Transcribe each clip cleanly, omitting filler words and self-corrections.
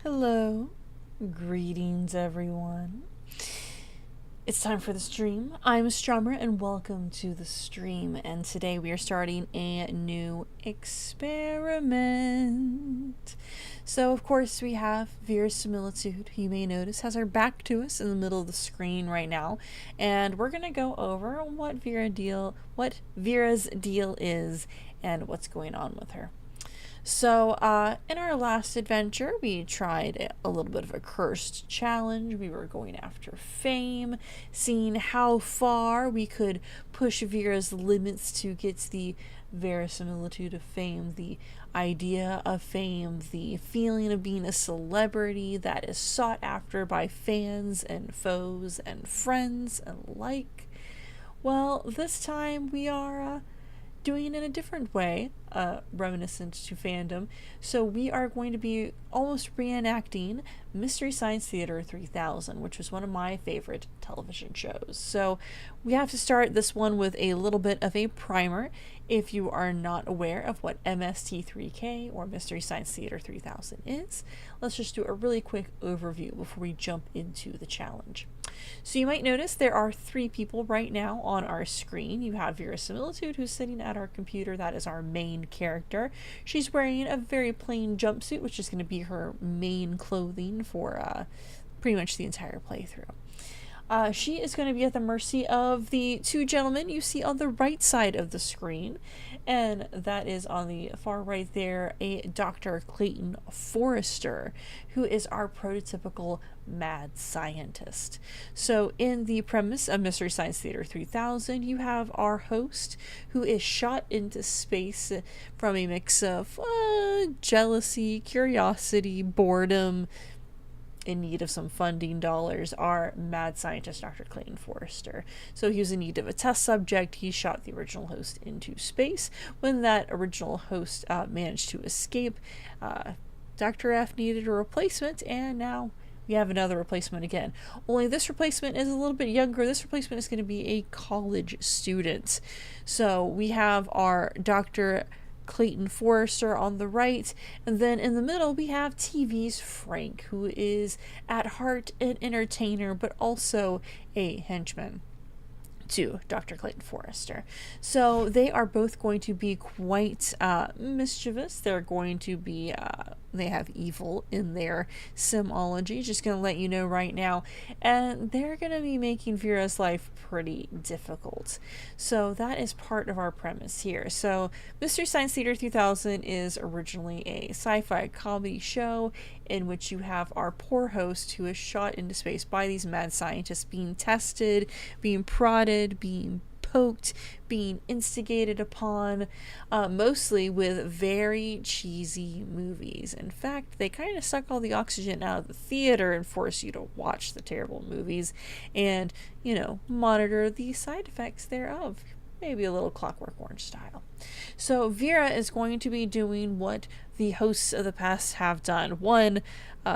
Hello, greetings everyone. It's time for the stream. I'm Strummer and welcome to the stream. And today we are starting a new experiment. So of course we have Vera Similitude, who you may notice has her back to us in the middle of the screen right now. And we're gonna go over what Vera's deal is and what's going on with her. So in our last adventure, we tried a little bit of a cursed challenge. We were going after fame, seeing how far we could push Vera's limits to get the verisimilitude of fame, the idea of fame, the feeling of being a celebrity that is sought after by fans and foes and friends and like. Well, this time we are doing it in a different way, reminiscent to fandom. So we are going to be almost reenacting Mystery Science Theater 3000, which was one of my favorite television shows. So we have to start this one with a little bit of a primer. If you are not aware of what MST3K or Mystery Science Theater 3000 is, let's just do a really quick overview before we jump into the challenge. So you might notice there are 3 people right now on our screen. You have Vera Similitude, who's sitting at our computer. That is our main character. She's wearing a very plain jumpsuit, which is going to be her main clothing for pretty much the entire playthrough. She is going to be at the mercy of the 2 gentlemen you see on the right side of the screen, and that is on the far right there, a Dr. Clayton Forrester, who is our prototypical mad scientist. So in the premise of Mystery Science Theater 3000, you have our host, who is shot into space from a mix of jealousy, curiosity, boredom, in need of some funding dollars, our mad scientist, Dr. Clayton Forrester. So he was in need of a test subject. He shot the original host into space. When that original host managed to escape, Dr. F needed a replacement, and now we have another replacement again. Only this replacement is a little bit younger. This replacement is going to be a college student. So we have our Dr. Clayton Forrester on the right, and then in the middle we have TV's Frank, who is at heart an entertainer but also a henchman to Dr. Clayton Forrester. So they are both going to be quite mischievous. They're going to be They have evil in their simology, just going to let you know right now. And they're going to be making Vera's life pretty difficult. So that is part of our premise here. So Mystery Science Theater 3000 is originally a sci-fi comedy show in which you have our poor host who is shot into space by these mad scientists, being tested, being prodded, being poked, being instigated upon, mostly with very cheesy movies. In fact, they kind of suck all the oxygen out of the theater and force you to watch the terrible movies and, monitor the side effects thereof. Maybe a little Clockwork Orange style. So Vera is going to be doing what the hosts of the past have done. One,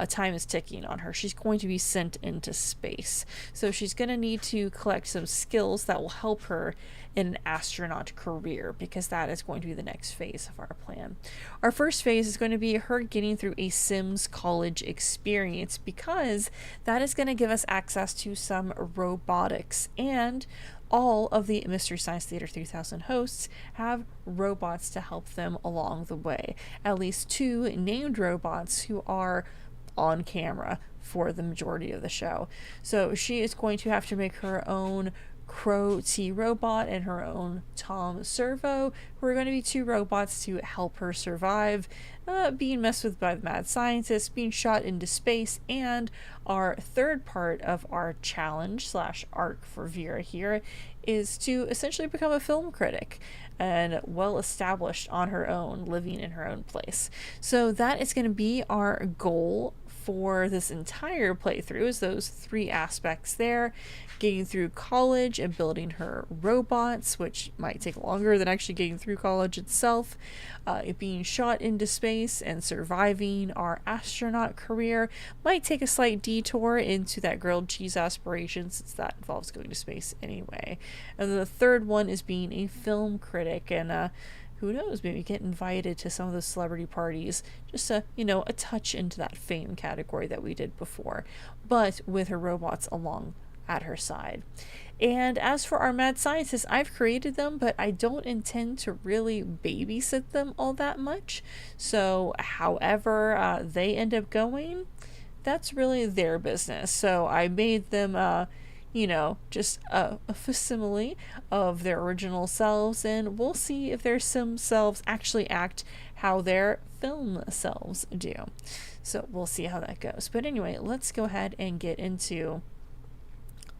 time is ticking on her. She's going to be sent into space. So she's going to need to collect some skills that will help her in an astronaut career, because that is going to be the next phase of our plan. Our first phase is going to be her getting through a Sims college experience, because that is going to give us access to some robotics, and all of the Mystery Science Theater 3000 hosts have robots to help them along the way. At least 2 named robots who are on camera for the majority of the show. So she is going to have to make her own Crow T robot and her own Tom Servo, who are going to be 2 robots to help her survive being messed with by the mad scientists, being shot into space. And our third part of our challenge / arc for Vera here is to essentially become a film critic and well established on her own, living in her own place. So that is going to be our goal for this entire playthrough, is those 3 aspects there: getting through college and building her robots, which might take longer than actually getting through college itself, it being shot into space, and surviving our astronaut career. Might take a slight detour into that grilled cheese aspiration, since that involves going to space anyway. And then the third one is being a film critic, and who knows, maybe get invited to some of those celebrity parties, just a touch into that fame category that we did before, but with her robots along at her side. And as for our mad scientists, I've created them, but I don't intend to really babysit them all that much. So however they end up going, that's really their business. So I made them just a facsimile of their original selves, and we'll see if their sim selves actually act how their film selves do. So we'll see how that goes. But anyway, let's go ahead and get into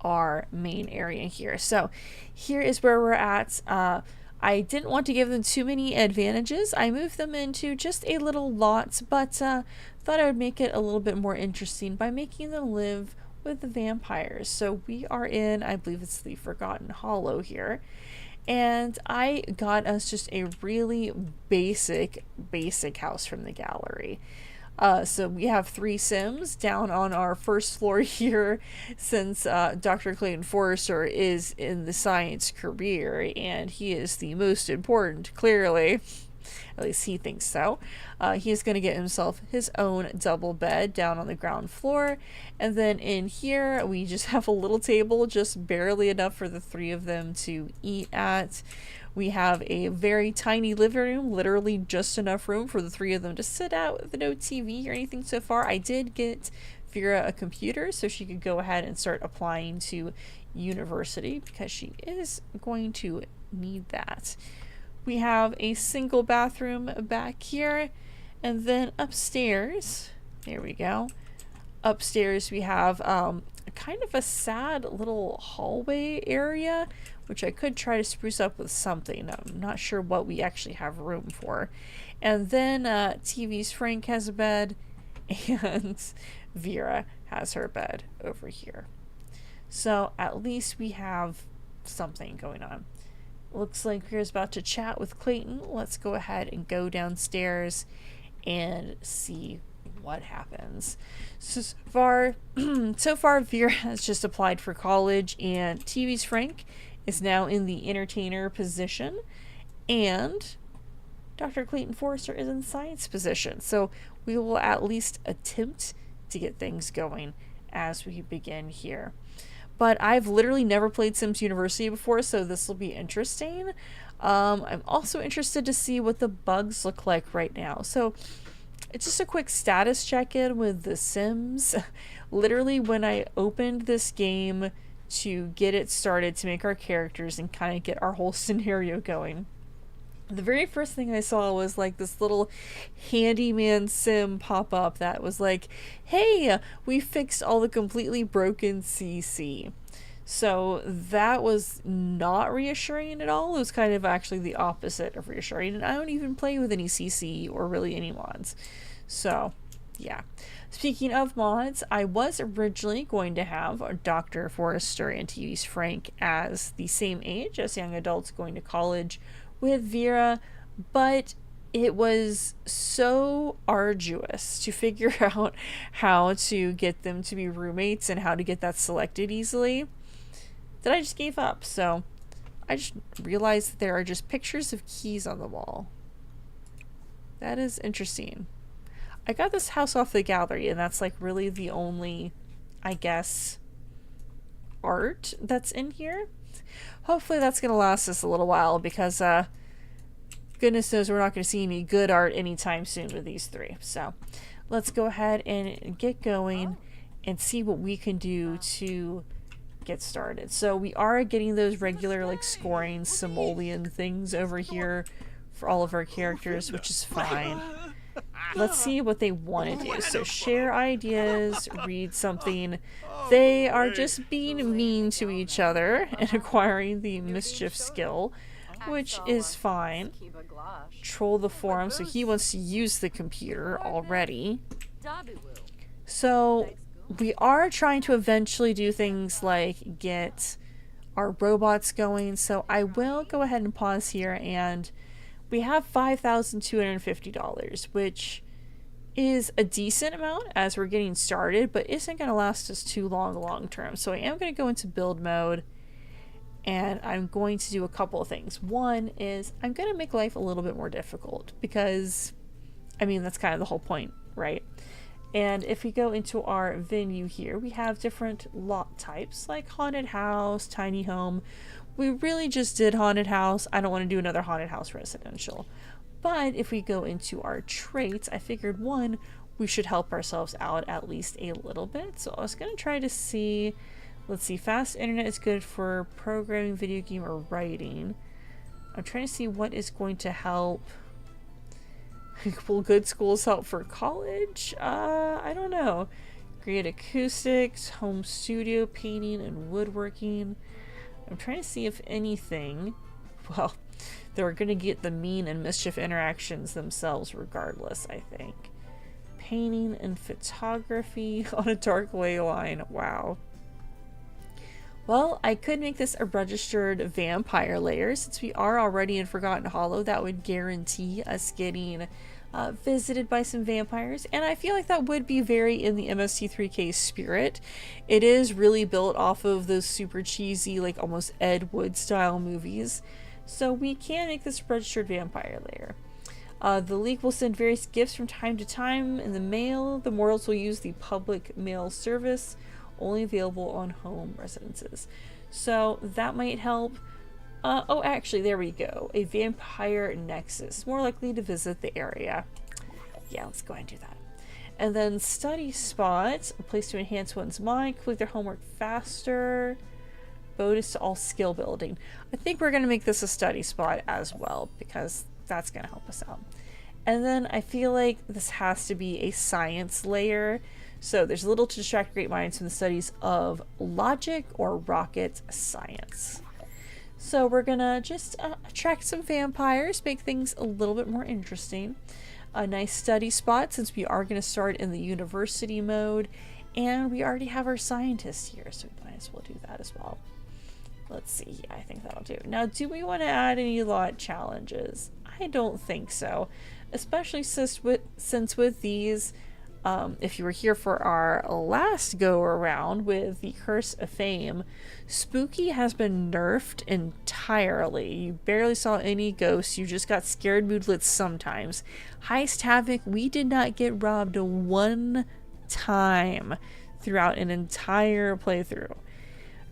our main area here. So here is where we're at. I didn't want to give them too many advantages. I moved them into just a little lot, but thought I would make it a little bit more interesting by making them live with the vampires. So we are in, I believe it's the Forgotten Hollow here, and I got us just a really basic house from the gallery. So we have 3 Sims down on our first floor here, since Dr. Clayton Forrester is in the science career, and he is the most important, clearly. At least he thinks so. He's going to get himself his own double bed down on the ground floor. And then in here, we just have a little table, just barely enough for the 3 of them to eat at. We have a very tiny living room, literally just enough room for the 3 of them to sit at with no TV or anything so far. I did get Vera a computer so she could go ahead and start applying to university, because she is going to need that. We have a single bathroom back here, and then upstairs, there we go. Upstairs we have kind of a sad little hallway area, which I could try to spruce up with something. I'm not sure what we actually have room for. And then TV's Frank has a bed, and Vera has her bed over here. So at least we have something going on. Looks like Vera's about to chat with Clayton. Let's go ahead and go downstairs and see what happens. So far, Vera has just applied for college, and TV's Frank is now in the entertainer position, and Dr. Clayton Forrester is in science position. So we will at least attempt to get things going as we begin here. But I've literally never played Sims University before, so this will be interesting. I'm also interested to see what the bugs look like right now. So It's just a quick status check-in with The Sims. Literally, when I opened this game to get it started, to make our characters and kind of get our whole scenario going, the very first thing I saw was like this little handyman sim pop up that was like, hey, we fixed all the completely broken CC. So that was not reassuring at all. It was kind of actually the opposite of reassuring. And I don't even play with any CC or really any mods. So, yeah. Speaking of mods, I was originally going to have Dr. Forrester and TV's Frank as the same age as young adults going to college with Vera, but it was so arduous to figure out how to get them to be roommates and how to get that selected easily that I just gave up. So I just realized that there are just pictures of keys on the wall. That is interesting. I got this house off the gallery, and that's like really the only, I guess, art that's in here. Hopefully that's going to last us a little while, because goodness knows we're not going to see any good art anytime soon with these three. So let's go ahead and get going and see what we can do to get started. So we are getting those regular like scoring simoleon things over here for all of our characters, which is fine. Let's see what they want to do. So share ideas, read something. They are just being mean to each other and acquiring the mischief skill, which is fine. Troll the forum, so he wants to use the computer already. So we are trying to eventually do things like get our robots going. So I will go ahead and pause here, and we have $5,250, which is a decent amount as we're getting started, but isn't going to last us too long term. So I am going to go into build mode, and I'm going to do a couple of things. One is I'm going to make life a little bit more difficult, because I mean that's kind of the whole point, right? And if we go into our venue here, we have different lot types like haunted house, tiny home. We really just did haunted house. I don't want to do another haunted house residential. But if we go into our traits, I figured one, we should help ourselves out at least a little bit. So I was going to try to see, let's see, fast internet is good for programming, video game, or writing. I'm trying to see what is going to help. Will good schools help for college? I don't know. Great acoustics, home studio, painting, and woodworking. I'm trying to see if anything, well, they're going to get the mean and mischief interactions themselves regardless, I think. Painting and photography on a dark ley line. Wow. Well, I could make this a registered vampire layer, since we are already in Forgotten Hollow. That would guarantee us getting visited by some vampires, and I feel like that would be very in the MST3K spirit. It is really built off of those super cheesy, like almost Ed Wood style movies, so we can make this registered vampire layer. The League will send various gifts from time to time in the mail. The mortals will use the public mail service, only available on home residences, so that might help. Oh, actually, there we go. A vampire nexus. More likely to visit the area. Yeah, let's go ahead and do that. And then study spots. A place to enhance one's mind. Complete their homework faster. Bonus to all skill building. I think we're going to make this a study spot as well, because that's going to help us out. And then I feel like this has to be a science layer. So there's little to distract great minds from the studies of logic or rocket science. So we're gonna just attract some vampires, make things a little bit more interesting. A nice study spot, since we are gonna start in the university mode, and we already have our scientists here, so we might as well do that as well. Let's see, I think that'll do. Now, do we want to add any lot challenges? I don't think so, especially since with these, if you were here for our last go around with the Curse of Fame, Spooky has been nerfed entirely. You barely saw any ghosts, you just got scared moodlets sometimes. Heist Havoc, we did not get robbed one time throughout an entire playthrough.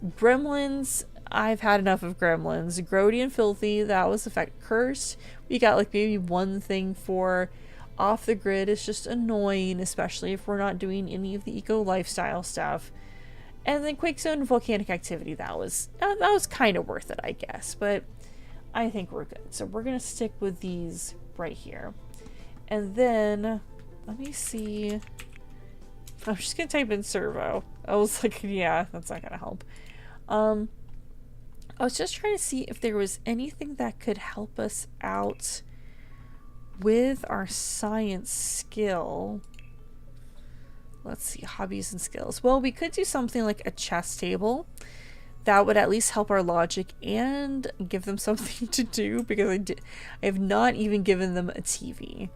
Gremlins, I've had enough of Gremlins. Grody and Filthy, that was the fact. Cursed, we got like maybe one thing for. off the grid is just annoying, especially if we're not doing any of the eco lifestyle stuff. And then quake zone and volcanic activity, that was kind of worth it, I guess, but I think we're good. So we're gonna stick with these right here. And then let me see, I'm just gonna type in servo. I was like, yeah, that's not gonna help. I was just trying to see if there was anything that could help us out with our science skill. Let's see, hobbies and skills. Well, we could do something like a chess table. That would at least help our logic and give them something to do, because I have not even given them a TV.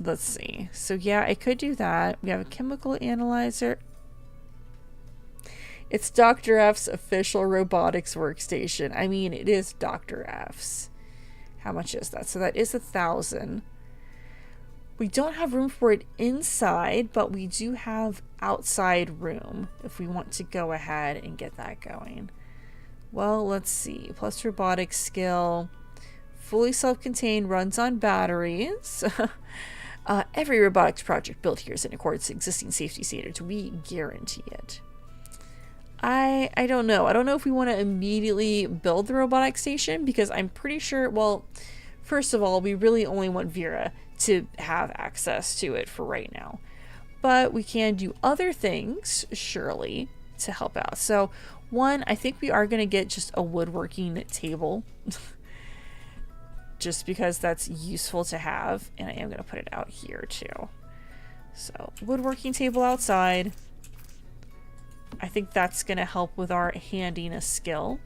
Let's see. So yeah, I could do that. We have a chemical analyzer. It's Dr. F's official robotics workstation. I mean, it is Dr. F's. How much is that? So that is 1,000. We don't have room for it inside, but we do have outside room if we want to go ahead and get that going. Well, let's see. Plus robotics skill. Fully self-contained, runs on batteries. Every robotics project built here is in accordance with existing safety standards. We guarantee it. I don't know. I don't know if we want to immediately build the robotic station, because I'm pretty sure, well, first of all, we really only want Vera to have access to it for right now. But we can do other things, surely, to help out. So, one, I think we are going to get just a woodworking table. Just because that's useful to have. And I am going to put it out here, too. So, woodworking table outside. I think that's going to help with our handiness skill.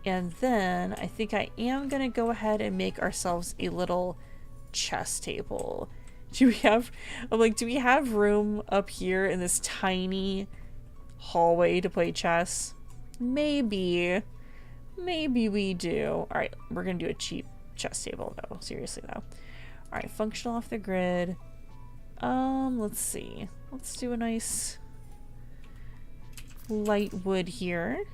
And then I think I am going to go ahead and make ourselves a little chess table. Do we have, I'm like, do we have room up here in this tiny hallway to play chess? Maybe. Maybe we do. Alright, we're going to do a cheap chess table though. Seriously though. Alright, functional off the grid. Let's see. Let's do a nice light wood here.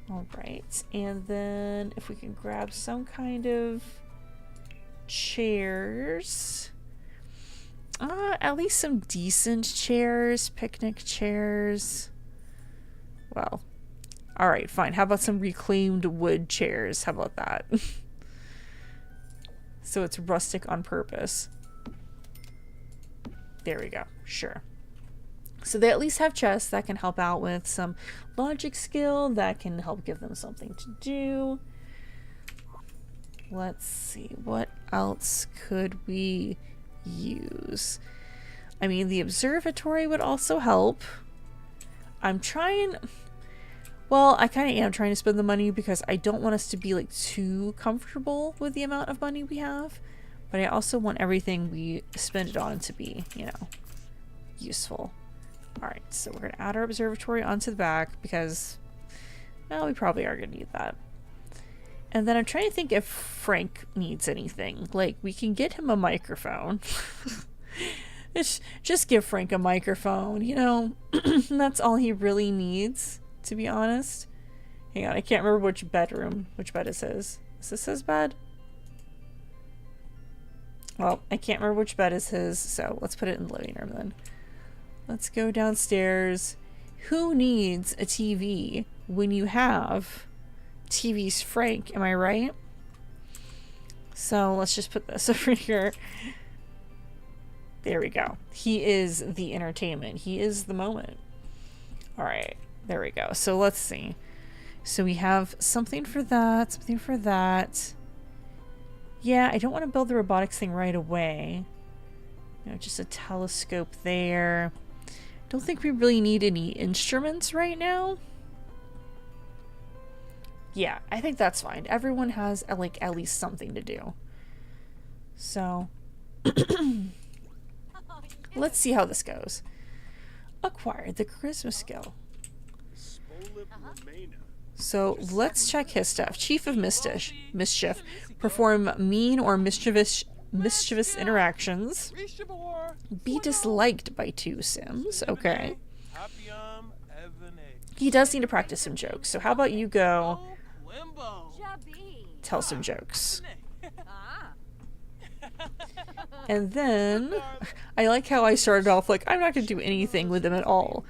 Alright, and then if we can grab some kind of chairs. At least some decent chairs, picnic chairs. Well, alright, fine. How about some reclaimed wood chairs? How about that? So it's rustic on purpose. There we go. Sure. So they at least have chess that can help out with some logic skill that can help give them something to do. Let's see, what else could we use? I mean, the observatory would also help. I'm trying, well, I kind of am trying to spend the money because I don't want us to be like too comfortable with the amount of money we have, but I also want everything we spend it on to be, you know, useful. Alright, so we're going to add our observatory onto the back because, well, we probably are going to need that. And then I'm trying to think if Frank needs anything. Like, we can get him a microphone. Just give Frank a microphone, you know? That's all he really needs, to be honest. Hang on, I can't remember which bed is his. Is this his bed? Well, I can't remember which bed is his, so let's put it in the living room then. Let's go downstairs. Who needs a TV when you have TV's Frank? Am I right? So let's just put this over here. There we go. He is the entertainment. He is the moment. All right. There we go. So let's see. So we have something for that. Something for that. Yeah, I don't want to build the robotics thing right away. You know, just a telescope there. Don't think we really need any instruments right now. Yeah, I think that's fine. Everyone has like at least something to do. So let's see how this goes. Acquired the charisma skill. So let's check his stuff. Chief of Mischief. Perform mean or mischievous interactions. Be disliked by 2 Sims. Okay. He does need to practice some jokes. So how about you go tell some jokes. And then I like how I started off like I'm not going to do anything with them at all.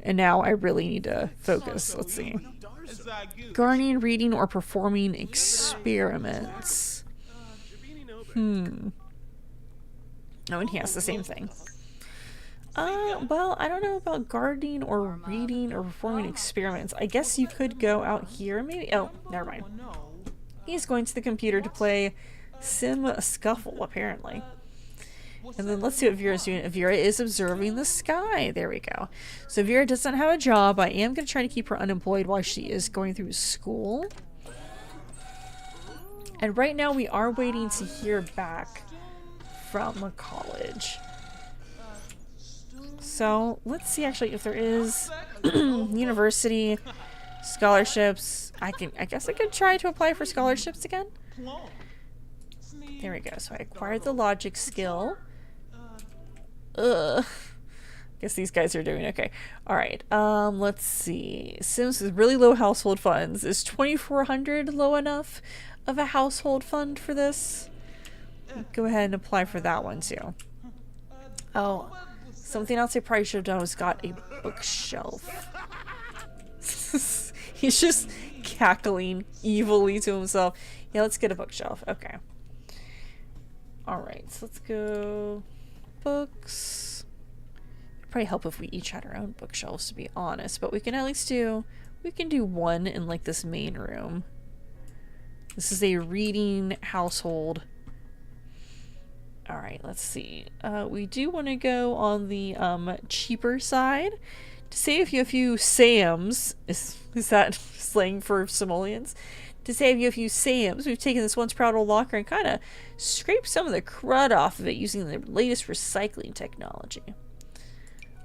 And now I really need to focus. Let's see. Gardening, reading, or performing experiments. Oh, and he has the same thing. Well, I don't know about gardening or reading or performing experiments. I guess you could go out here, maybe. Oh, never mind. He's going to the computer to play Sim Scuffle, apparently. And then let's see what Vera's doing. Vera is observing the sky. There we go. So Vera doesn't have a job. I am going to try to keep her unemployed while she is going through school. And right now we are waiting to hear back from a college. So let's see actually if there is university scholarships. I guess I could try to apply for scholarships again. There we go. So I acquired the logic skill. Guess these guys are doing okay. All right. Let's see. Sims with really low household funds. Is 2,400 low enough of a household fund for this? Go ahead and apply for that one too. Oh, something else I probably should have done was got a bookshelf. He's just cackling evilly to himself. Yeah, let's get a bookshelf. Okay. All right, so let's go books. It'd probably help if we each had our own bookshelves, to be honest, but we can at least do one in like this main room. This is a reading household. All right, let's see. We do want to go on the cheaper side to save you a few SAMs. Is that slang for simoleons? To save you a few SAMs, we've taken this once proud old locker and kind of scraped some of the crud off of it using the latest recycling technology.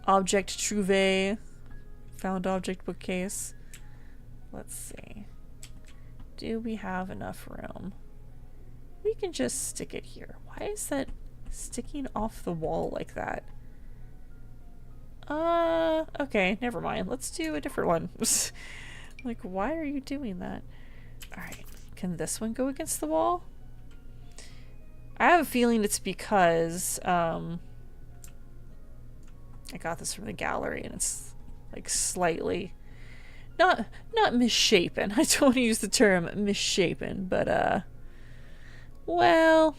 Object trouvé. Found object bookcase. Let's see. Do we have enough room? We can just stick it here. Why is that sticking off the wall like that? Okay, never mind. Let's do a different one. Like, why are you doing that? Alright, can this one go against the wall? I have a feeling it's because, I got this from the gallery and it's, like, slightly, not misshapen. I don't want to use the term misshapen, but, well,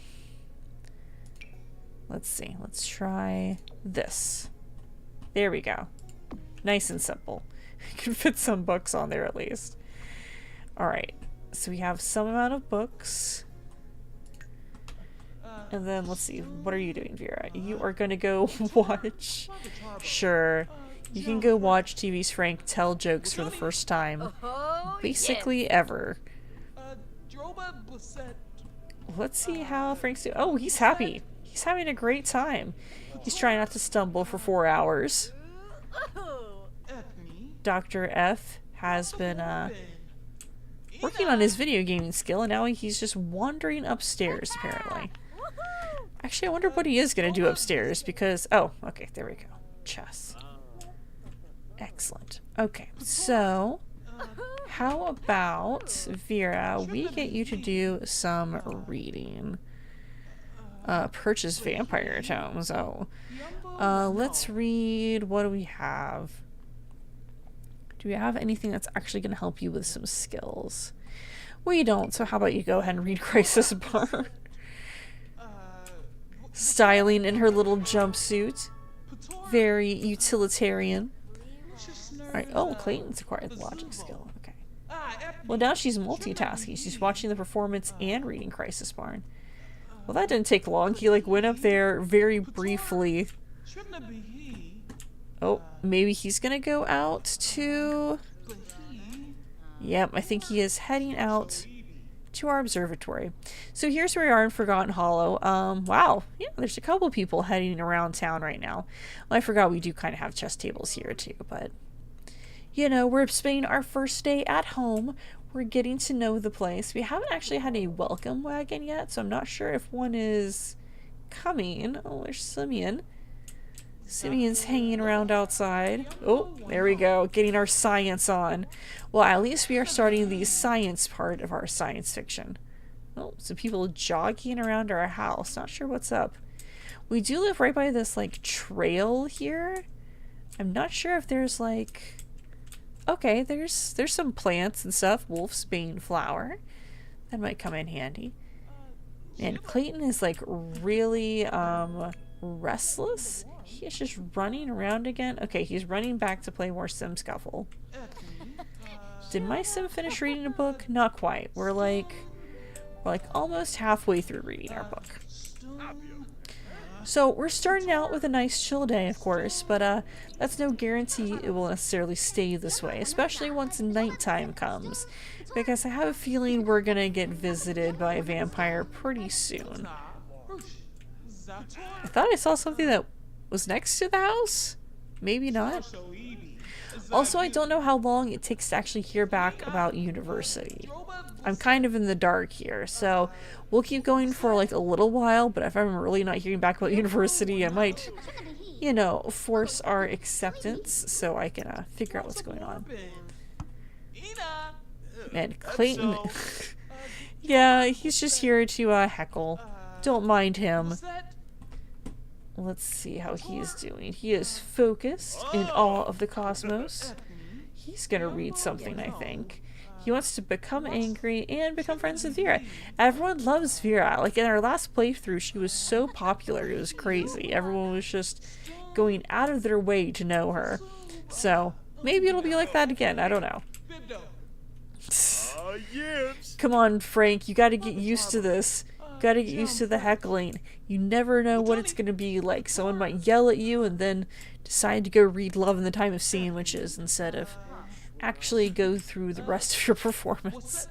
let's see. Let's try this. There we go. Nice and simple. You can fit some books on there at least. Alright. So we have some amount of books. And then let's see. What are you doing, Vera? You are going to go watch. Sure. You can go watch TV's Frank tell jokes for the first time. Basically ever. Let's see how Frank's doing. Oh, he's happy. He's having a great time. He's trying not to stumble for 4 hours. Dr. F has been working on his video gaming skill, and now he's just wandering upstairs, apparently. Actually, I wonder what he is going to do upstairs, because... Oh, okay, there we go. Chess. Excellent. Okay, so... How about, Vera, we get you to do some reading. Purchase vampire tomes. Oh. Let's read... What do we have? Do we have anything that's actually going to help you with some skills? We don't, so how about you go ahead and read Crisis Barn? Styling in her little jumpsuit. Very utilitarian. Alright, oh, Clayton's acquired the logic skill. Okay. Well, now she's multitasking. She's watching the performance and reading Crisis Barn. Well, that didn't take long. He, like, went up there very briefly. Oh, maybe he's gonna go out to... Yep, I think he is heading out to our observatory. So here's where we are in Forgotten Hollow. Wow. Yeah, there's a couple people heading around town right now. Well, I forgot we do kind of have chess tables here too, but... You know, we're spending our first day at home. We're getting to know the place. We haven't actually had a welcome wagon yet, so I'm not sure if one is coming. Oh, there's Simeon. Simeon's hanging around outside. Oh, there we go. Getting our science on. Well, at least we are starting the science part of our science fiction. Oh, some people jogging around our house. Not sure what's up. We do live right by this like trail here. I'm not sure if there's like, okay, there's some plants and stuff. Wolf's bane flower. That might come in handy. And Clayton is like really restless. He is just running around again. Okay, he's running back to play more Sim Scuffle. Did my Sim finish reading a book? Not quite. We're like almost halfway through reading our book. So we're starting out with a nice chill day, of course, but that's no guarantee it will necessarily stay this way, especially once nighttime comes, because I have a feeling we're gonna get visited by a vampire pretty soon. I thought I saw something that was next to the house? Maybe not. Also, I don't know how long it takes to actually hear back about university. I'm kind of in the dark here, so we'll keep going for like a little while, but if I'm really not hearing back about university, I might, you know, force our acceptance so I can figure out what's going on. Man, Clayton, yeah, he's just here to heckle. Don't mind him. Let's see how he is doing. He is focused, in awe of the cosmos. He's gonna read something, I think. He wants to become angry and become friends with Vera. Everyone loves Vera. Like in our last playthrough, she was so popular. It was crazy. Everyone was just going out of their way to know her. So maybe it'll be like that again. I don't know. Come on, Frank. You gotta get used to this. Gotta get used to the heckling. You never know what it's gonna be like. Someone might yell at you and then decide to go read Love in the Time of Sandwiches instead of actually go through the rest of your performance.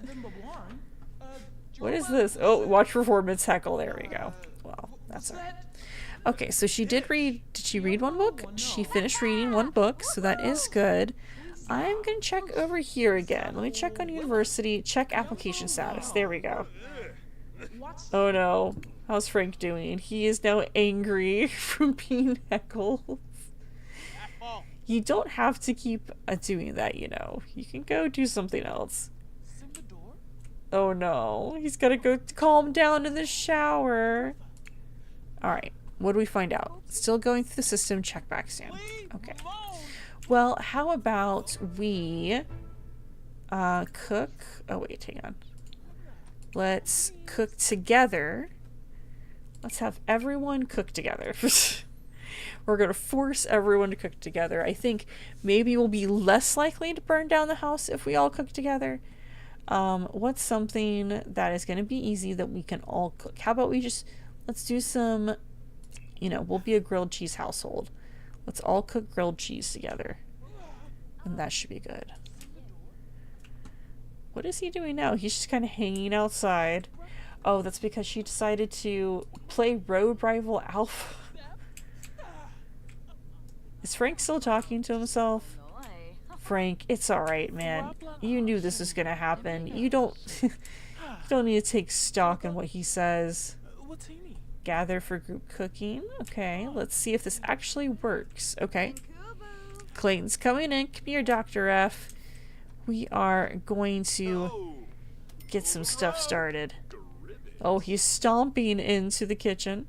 What is this? Oh, watch performance heckle. There we go. Well, that's alright. Okay, so she did read. Did she read one book? She finished reading one book, so that is good. I'm gonna check over here again. Let me check on university. Check application status. There we go. Oh no. How's Frank doing? He is now angry from being heckled. You don't have to keep doing that, you know. You can go do something else. Oh no. He's gotta go calm down in the shower. Alright. What do we find out? Still going through the system. Check back soon. Okay. Well, how about we cook... Oh wait, hang on. Let's cook together. Let's have everyone cook together. We're going to force everyone to cook together. I think maybe we'll be less likely to burn down the house if we all cook together. What's something that is going to be easy that we can all cook? How about we just, let's do some, you know, we'll be a grilled cheese household. Let's all cook grilled cheese together. And that should be good. What is he doing now? He's just kind of hanging outside. Oh, that's because she decided to play Road Rival Alpha. Is Frank still talking to himself? Frank, it's alright, man. You knew this was gonna happen. You don't you don't need to take stock in what he says. Gather for group cooking. Okay, let's see if this actually works. Okay. Clayton's coming in. Come here, Dr. F. We are going to get some stuff started. Oh, he's stomping into the kitchen.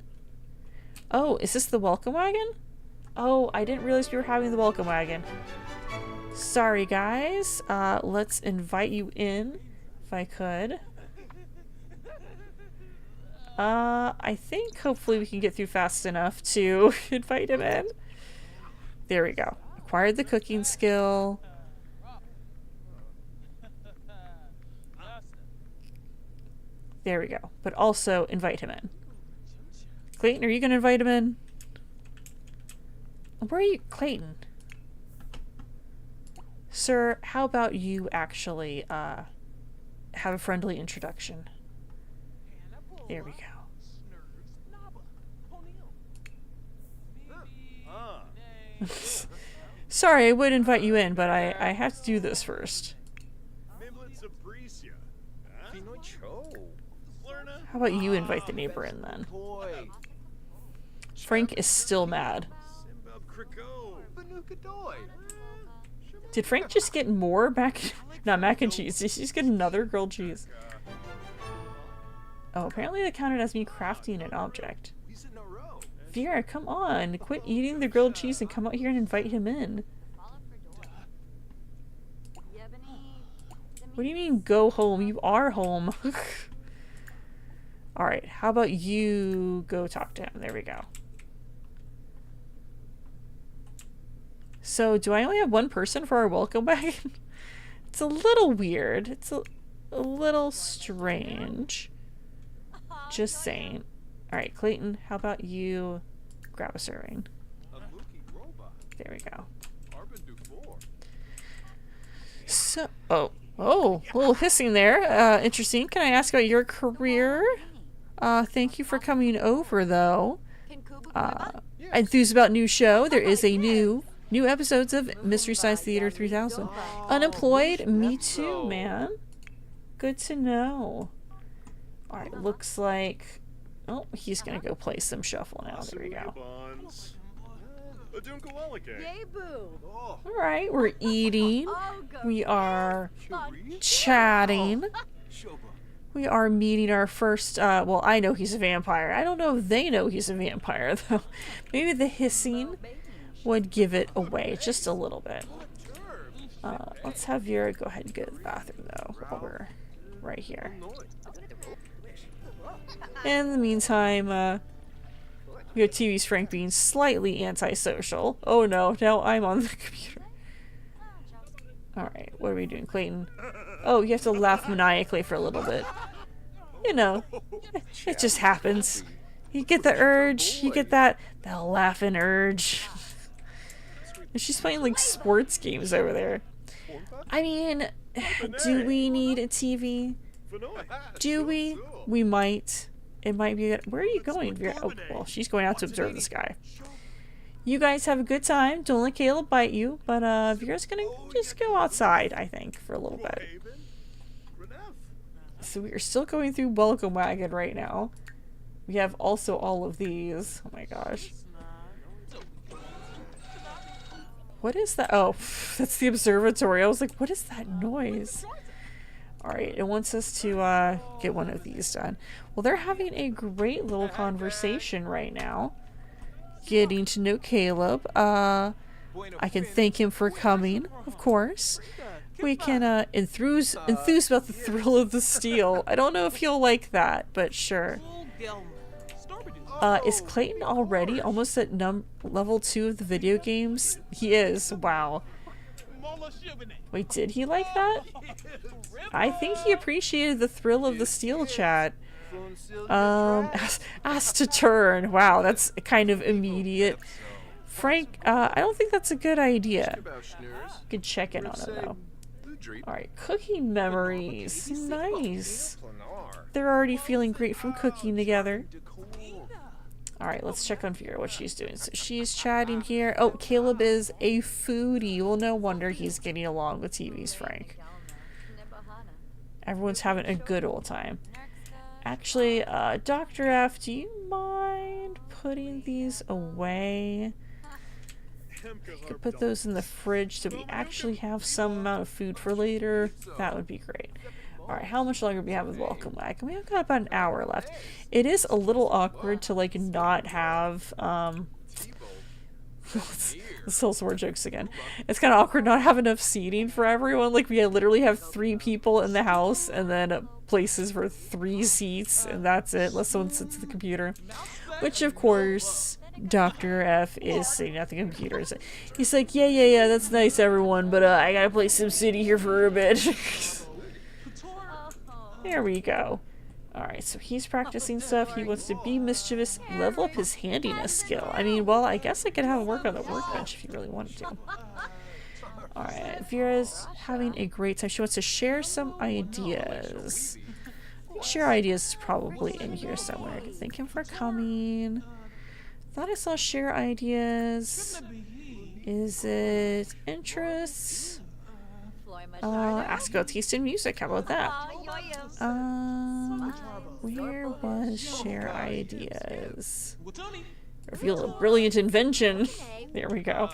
Oh, is this the welcome wagon? Oh, I didn't realize we were having the welcome wagon. Sorry, guys. Let's invite you in, if I could. I think hopefully we can get through fast enough to invite him in. There we go. Acquired the cooking skill. There we go. But also invite him in. Clayton, are you going to invite him in? Where are you? Clayton. Sir, how about you actually have a friendly introduction? There we go. Sorry, I would invite you in, but I have to do this first. How about you invite the neighbor in then? Frank is still mad. Did Frank just get more not mac and cheese? Did he just get another grilled cheese? Oh, apparently that counted as me crafting an object. Vera, come on. Quit eating the grilled cheese and come out here and invite him in. What do you mean, go home? You are home. Alright, how about you go talk to him? There we go. So, do I only have one person for our welcome wagon? It's a little weird. It's a little strange. Just saying. Alright, Clayton, how about you grab a serving? There we go. So, oh, a little hissing there. Interesting. Can I ask about your career? Thank you for coming over, though. Enthused about new show. There is a new episodes of Mystery Science Theater 3000. Unemployed? Me too, man. Good to know. Alright, looks like... Oh, he's gonna go play some shuffle now. There we go. Alright, we're eating. We are chatting. We are meeting our first, well, I know he's a vampire. I don't know if they know he's a vampire, though. Maybe the hissing would give it away just a little bit. Let's have Vera go ahead and go to the bathroom, though, while we're right here. In the meantime, we have TV's Frank being slightly antisocial. Oh no, now I'm on the computer. Alright, what are we doing, Clayton? Oh, you have to laugh maniacally for a little bit. You know, it just happens. You get the urge, you get that laughing urge. And she's playing like sports games over there. I mean, do we need a TV? Do we? We might. It might be. Where are you going, Vera? Oh, well, she's going out to observe the sky. You guys have a good time. Don't let Caleb bite you. But Vera's gonna just go outside, I think, for a little bit. So we are still going through Welcome Wagon right now. We have also all of these. Oh my gosh. What is that? Oh, that's the observatory. I was like, what is that noise? Alright, it wants us to get one of these done. Well, they're having a great little conversation right now. Getting to know Caleb. I can thank him for coming, of course. We can enthuse about the thrill of the steel. I don't know if you'll like that, but sure. Is Clayton already almost at level 2 of the video games? He is. Wow. Wait, did he like that? I think he appreciated the thrill of the steel chat. Asked to turn. Wow, that's kind of immediate. Frank, I don't think that's a good idea. Could check in on it though. Alright, cooking memories. Nice. They're already feeling great from cooking together. Alright, let's check on Vera, what she's doing. So she's chatting here. Oh, Caleb is a foodie. Well, no wonder he's getting along with TV's Frank. Everyone's having a good old time. Actually, Dr. F, do you mind putting these away? You could put those in the fridge so we actually have some amount of food for later. That would be great. Alright, how much longer do we have with Welcome Wagon? We have got about an hour left. It is a little awkward to, like, not have, let's tell some more jokes again. It's kind of awkward not have enough seating for everyone. Like, we literally have 3 people in the house and then places for 3 seats, and that's it, unless someone sits at the computer. Which, of course, Dr. F is sitting at the computer. He's like, yeah, that's nice, everyone, but I gotta play SimCity here for a bit. There we go. Alright, so he's practicing stuff. He wants to be mischievous, level up his handiness skill. I mean, well, I guess I could have him work on the workbench if he really wanted to. Alright, Vera's having a great time. She wants to share some ideas. Share ideas is probably in here somewhere. I can thank him for coming. Thought I saw share ideas. Is it interests? Ask about taste in music. How about that? Where was share ideas? Reveal a brilliant invention. There we go.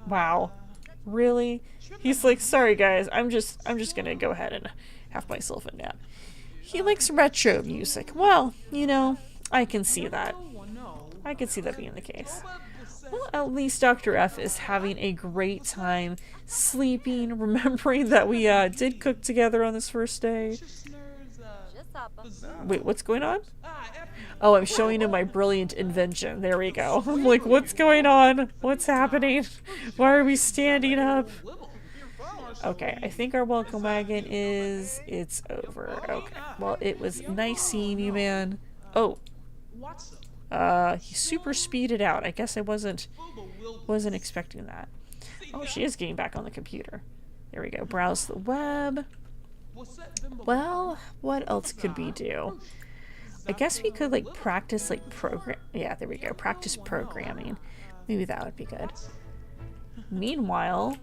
Wow. Really? He's like, sorry guys, I'm just gonna go ahead and have myself a nap. He likes retro music. Well, you know, I can see that. I can see that being the case. Well, at least Dr. F is having a great time sleeping, remembering that we did cook together on this first day. Wait, what's going on? Oh, I'm showing him my brilliant invention. There we go. I'm like, what's going on? What's happening? Why are we standing up? Okay, I think our welcome wagon is... It's over. Okay. Well, it was nice seeing you, man. Oh. He super speeded out. I guess I wasn't expecting that. Oh, she is getting back on the computer. There we go. Browse the web. Well, what else could we do? I guess we could, like, practice, like, program... Yeah, there we go. Practice programming. Maybe that would be good. Meanwhile,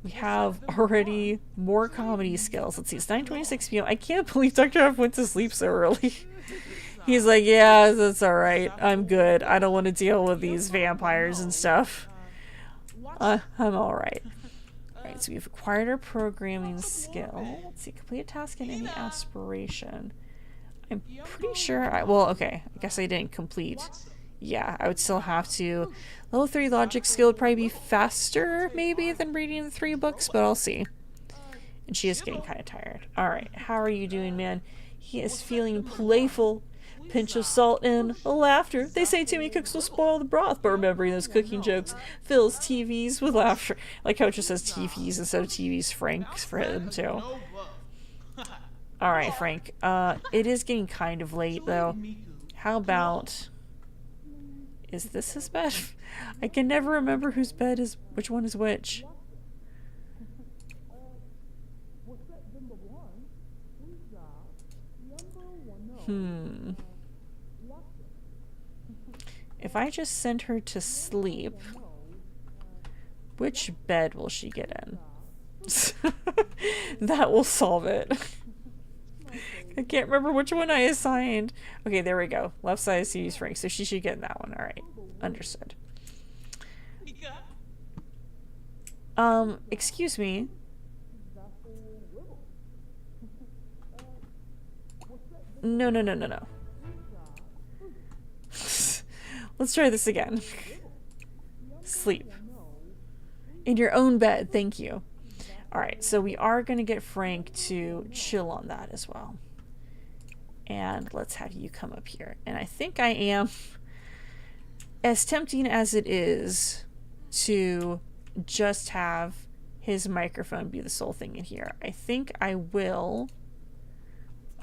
we have already more comedy skills. Let's see, it's 9:26 p.m. I can't believe Dr. F went to sleep so early. He's like, yeah, that's alright. I'm good. I don't want to deal with these vampires and stuff. I'm alright. Alright, so we've acquired our programming skill. Let's see, complete a task in any aspiration. I'm pretty sure well, okay, I guess I didn't complete. Yeah, I would still have to. Level 3 logic skill would probably be faster, maybe, than reading the 3 books, but I'll see. And she is getting kind of tired. Alright, how are you doing, man? He is feeling playful. Pinch of salt and laughter. They say too many cooks will spoil the broth, but remembering those cooking jokes fills TVs with laughter. Like how it just says TVs instead of TVs. Frank's for him, too. Alright, Frank. It is getting kind of late, though. How about... Is this his bed? I can never remember whose bed is... Which one is which. If I just send her to sleep, which bed will she get in? That will solve it. I can't remember which one I assigned. Okay, there we go. Left side is CD's Frank, so she should get in that one. Alright. Understood. Excuse me. No. Let's try this again. Sleep. In your own bed, thank you. Alright, so we are going to get Frank to chill on that as well. And let's have you come up here. And I think I am, as tempting as it is to just have his microphone be the sole thing in here, I think I will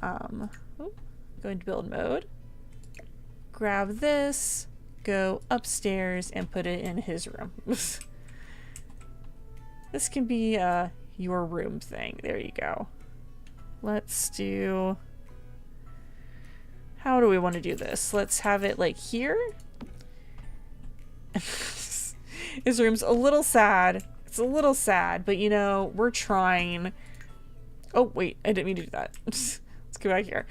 go into build mode, grab this, go upstairs, and put it in his room. This can be your room thing. There you go. Let's do... How do we want to do this? Let's have it like here. His room's a little sad. It's a little sad, but you know, we're trying. Oh, wait, I didn't mean to do that. Let's go back here.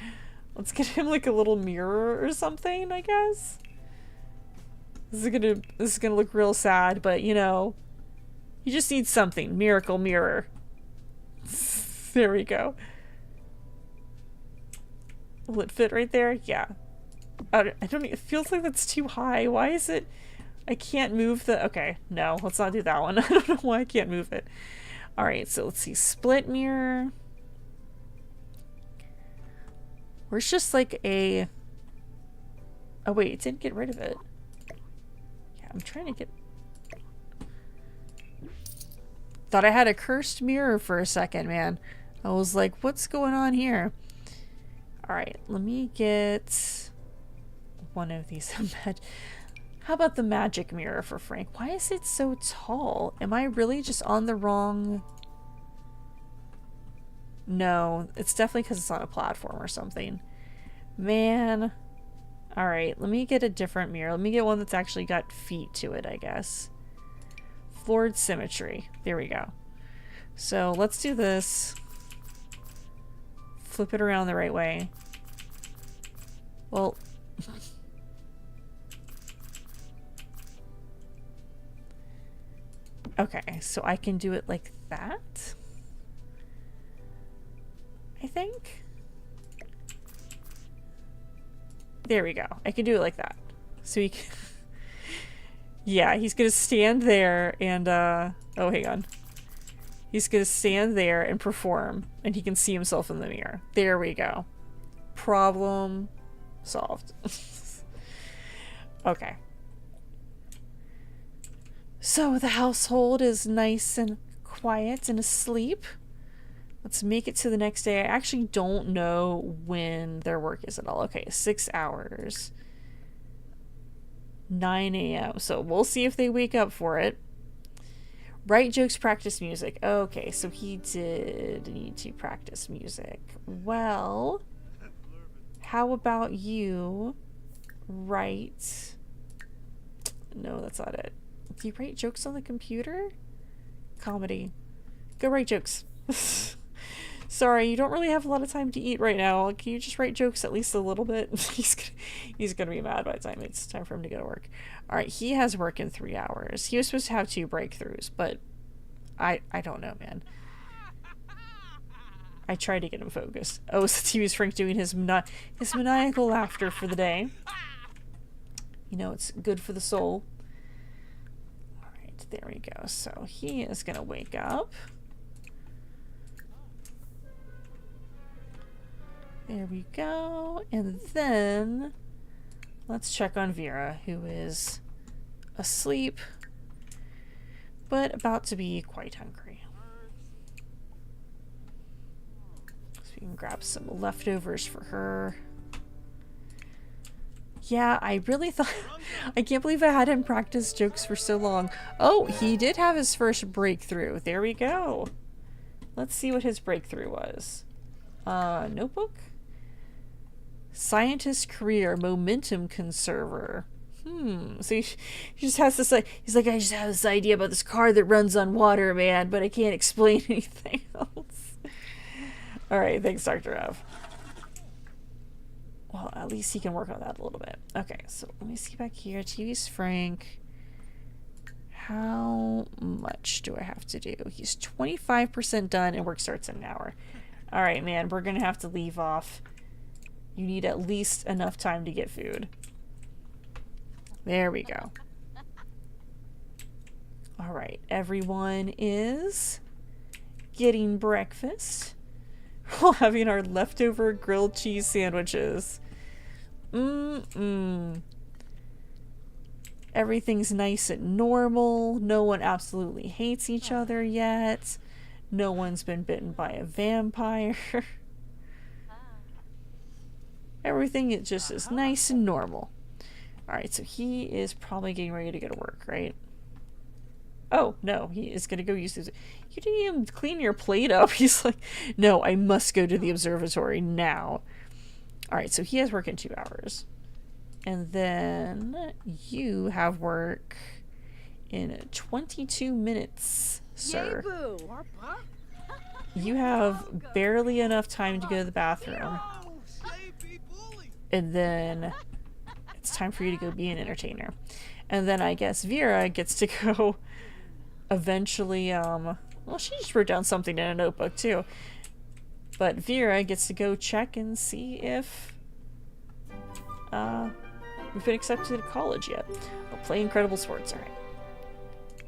Let's get him like a little mirror or something, I guess. This is gonna look real sad, but you know, you just need something. Miracle mirror. There we go. Will it fit right there? Yeah. I don't it feels like that's too high. Why is it? I can't move the... Okay, no, let's not do that one. I don't know why I can't move it. Alright, so let's see. Split mirror. Where's just like a... Oh wait, it didn't get rid of it. Yeah, I'm trying to get... Thought I had a cursed mirror for a second, man. I was like, what's going on here? Alright, let me get one of these. How about the magic mirror for Frank? Why is it so tall? Am I really just on the wrong... No, it's definitely because it's on a platform or something. Man. Alright, let me get a different mirror. Let me get one that's actually got feet to it, I guess. Floored symmetry. There we go. So let's do this. Flip it around the right way. Well... Okay, so I can do it like that? I think? There we go. I can do it like that. So he can... Yeah, he's gonna stand there and, oh, hang on. He's gonna stand there and perform, and he can see himself in the mirror. There we go. Problem solved. Okay. So the household is nice and quiet and asleep. Let's make it to the next day. I actually don't know when their work is at all. Okay, 6 hours. 9 a.m. So we'll see if they wake up for it. Write jokes, practice music. Okay, so he did need to practice music. Well, how about you write... No, that's not it. Do you write jokes on the computer? Comedy. Go write jokes. Sorry, you don't really have a lot of time to eat right now. Can you just write jokes at least a little bit? He's gonna be mad by the time it's time for him to go to work. Alright, he has work in 3 hours. He was supposed to have 2 breakthroughs, but I don't know, man. I tried to get him focused. Oh, since he was Frank doing his maniacal laughter for the day. You know, it's good for the soul. Alright, there we go. So he is gonna wake up. There we go. And then let's check on Vera, who is asleep, but about to be quite hungry. So we can grab some leftovers for her. Yeah, I really thought... I can't believe I had him practice jokes for so long. Oh, he did have his first breakthrough. There we go. Let's see what his breakthrough was. Notebook? Scientist career, momentum conserver. So he just has this, like, he's like, I just have this idea about this car that runs on water, man, but I can't explain anything else. Alright, thanks, Dr. Ev. Well, at least he can work on that a little bit. Okay, so let me see back here. TV's Frank. How much do I have to do? He's 25% done and work starts in an hour. Alright, man, we're gonna have to leave off. You need at least enough time to get food. There we go. Alright, everyone is getting breakfast. We're having our leftover grilled cheese sandwiches. Everything's nice and normal. No one absolutely hates each other yet. No one's been bitten by a vampire. Everything is just as nice and normal. Alright, so he is probably getting ready to go to work, right? Oh, no, he is going to go use his... You didn't even clean your plate up. He's like, no, I must go to the observatory now. Alright, so he has work in 2 hours. And then you have work in 22 minutes, sir. You have barely enough time to go to the bathroom. And then it's time for you to go be an entertainer. And then I guess Vera gets to go eventually, well, she just wrote down something in a notebook too. But Vera gets to go check and see if we've been accepted to college yet. We'll play incredible sports,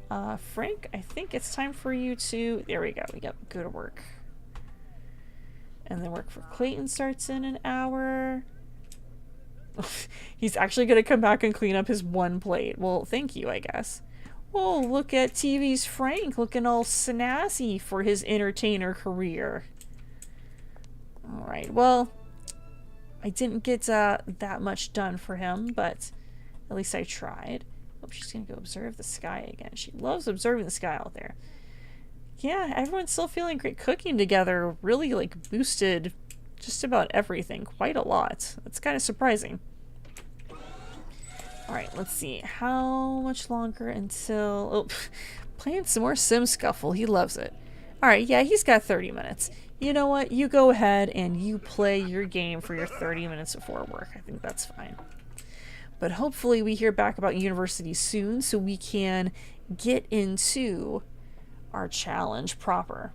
alright. Frank, I think it's time for you to... There we go. Yep, go to work. And then work for Clayton starts in an hour. He's actually going to come back and clean up his one plate. Well, thank you, I guess. Oh, look at TV's Frank looking all snazzy for his entertainer career. Alright, well, I didn't get that much done for him, but at least I tried. Hope she's going to go observe the sky again. She loves observing the sky out there. Yeah, everyone's still feeling great. Cooking together really, like, boosted just about everything quite a lot. It's kind of surprising. Alright, let's see. How much longer until... Oh, playing some more Sim Scuffle. He loves it. Alright, yeah, he's got 30 minutes. You know what? You go ahead and you play your game for your 30 minutes before work. I think that's fine. But hopefully we hear back about university soon so we can get into our challenge proper.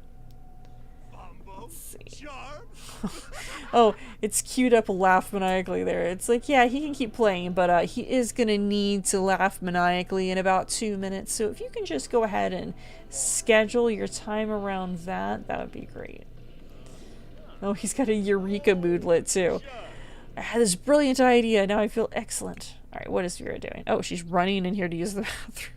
Let's see. Oh, it's queued up laugh maniacally there. It's like, yeah, he can keep playing, but he is gonna need to laugh maniacally in about 2 minutes. So if you can just go ahead and schedule your time around that, that would be great. Oh, he's got a eureka moodlet too. I had this brilliant idea. Now I feel excellent. All right, what is Vera doing? Oh, she's running in here to use the bathroom.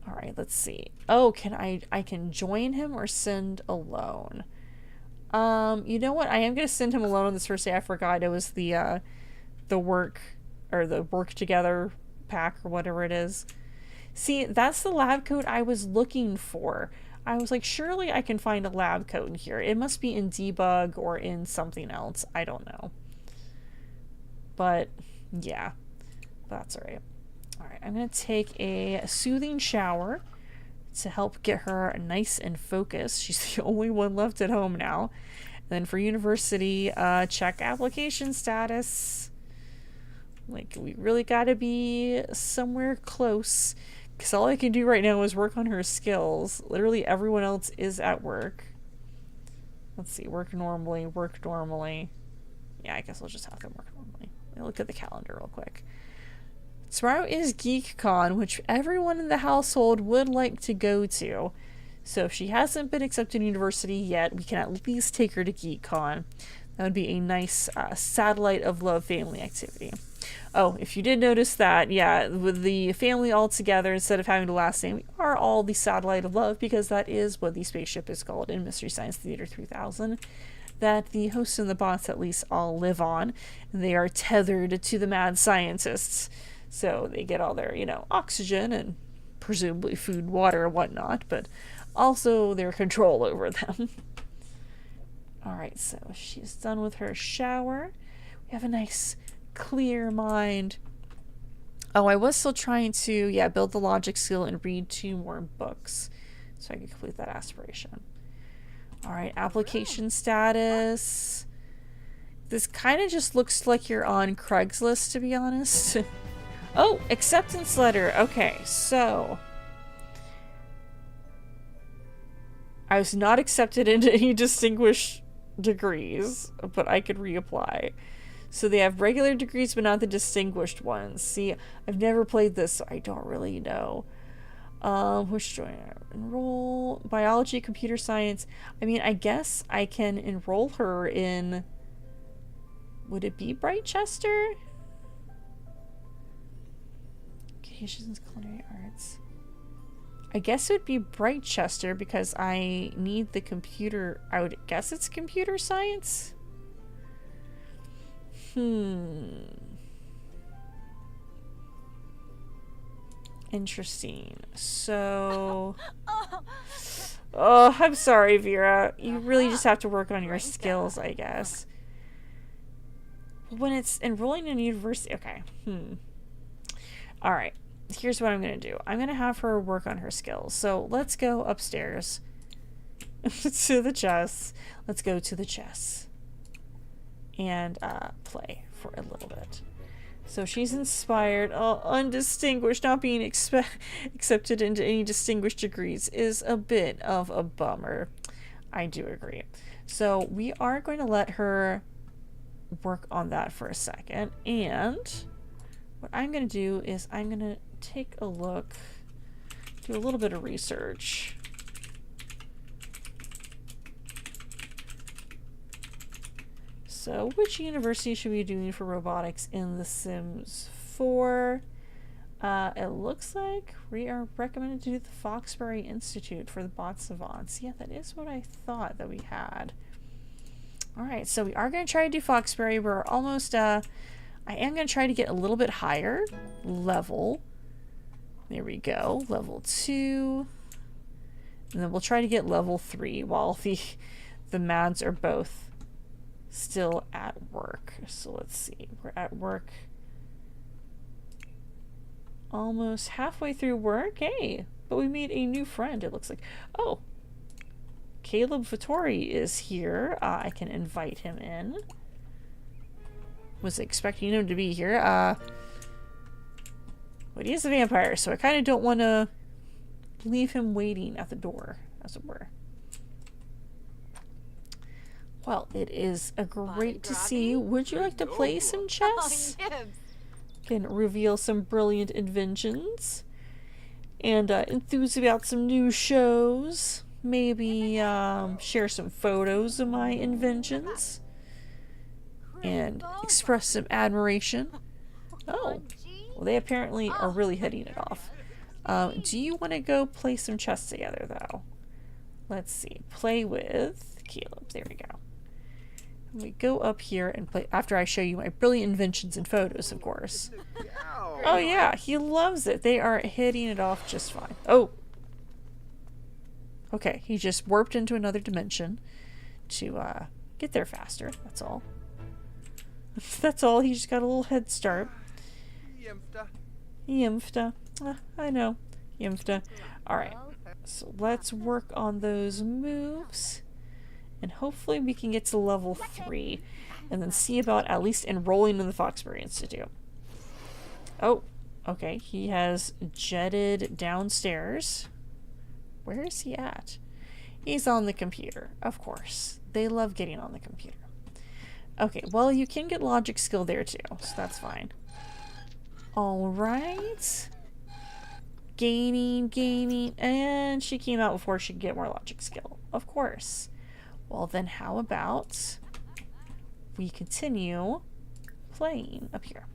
All right, let's see. Oh, can I can join him or send alone? You know what? I am gonna send him alone on this first day. I forgot it was the work or the work together pack or whatever it is. See, that's the lab coat I was looking for. I was like, surely I can find a lab coat in here. It must be in debug or in something else. I don't know. But yeah, that's all right. All right, I'm gonna take a soothing shower to help get her nice and focused. She's the only one left at home now. And then for university, check application status. Like, we really gotta be somewhere close, because all I can do right now is work on her skills. Literally everyone else is at work. Let's see, work normally, work normally. Yeah, I guess I'll just have them work normally. Let me look at the calendar real quick. Tomorrow is GeekCon, which everyone in the household would like to go to. So if she hasn't been accepted to university yet, we can at least take her to GeekCon. That would be a nice satellite of love family activity. Oh, if you did notice that, yeah, with the family all together, instead of having the last name, we are all the satellite of love, because that is what the spaceship is called in Mystery Science Theater 3000. That the hosts and the bots at least all live on, and they are tethered to the mad scientists. So they get all their, you know, oxygen and presumably food, water, and whatnot, but also their control over them. Alright, so she's done with her shower. We have a nice clear mind. Oh, I was still trying to, yeah, build the logic skill and read 2 more books so I can complete that aspiration. Alright, application status. This kind of just looks like you're on Craigslist, to be honest. Oh, acceptance letter. Okay, so I was not accepted into any distinguished degrees, but I could reapply. So they have regular degrees, but not the distinguished ones. See, I've never played this, so I don't really know. Which do I enroll? Biology, computer science. I mean, I guess I can enroll her in. Would it be Brightchester? Communications, culinary arts. I guess it would be Brightchester because I need the computer. I would guess it's computer science. Interesting. So, oh, I'm sorry, Vera. You really just have to work on your skills, I guess. When it's enrolling in university, okay. All right. Here's what I'm going to do. I'm going to have her work on her skills. So let's go upstairs to the chess. Let's go to the chess and play for a little bit. So she's inspired. Oh, undistinguished, not being accepted into any distinguished degrees is a bit of a bummer. I do agree. So we are going to let her work on that for a second. And what I'm going to do is I'm going to take a look, do a little bit of research. So, which university should we be doing for robotics in The Sims 4? It looks like we are recommended to do the Foxbury Institute for the bot savants. Yeah, that is what I thought that we had. Alright, so we are going to try to do Foxbury. We're almost, I am going to try to get a little bit higher level. There we go, level 2. And then we'll try to get level 3 while the mads are both still at work. So let's see, we're at work almost halfway through work. Hey, but we made a new friend, it looks like. Oh, Caleb Vittori is here. I can invite him in. Was expecting him to be here. But he is a vampire, so I kind of don't want to leave him waiting at the door, as it were. Well, it is a great to see. Would you like to play some chess? Can reveal some brilliant inventions and enthuse about some new shows. Maybe share some photos of my inventions and express some admiration. Oh, well, they apparently are really hitting it off. Do you want to go play some chess together, though? Let's see. Play with Caleb. There we go. We go up here and play after I show you my brilliant inventions and photos, of course. Oh yeah, he loves it. They are hitting it off just fine. Oh! Okay, he just warped into another dimension to get there faster. That's all. That's all. He just got a little head start. Yimfta. I know. Yimfta. Alright, so let's work on those moves. And hopefully we can get to level 3 and then see about at least enrolling in the Foxbury Institute. Oh, okay. He has jetted downstairs. Where is he at? He's on the computer, of course. They love getting on the computer. Okay, well, you can get logic skill there too, so that's fine. Alright. Gaining, and she came out before she could get more logic skill. Of course. Well, then how about we continue playing up here.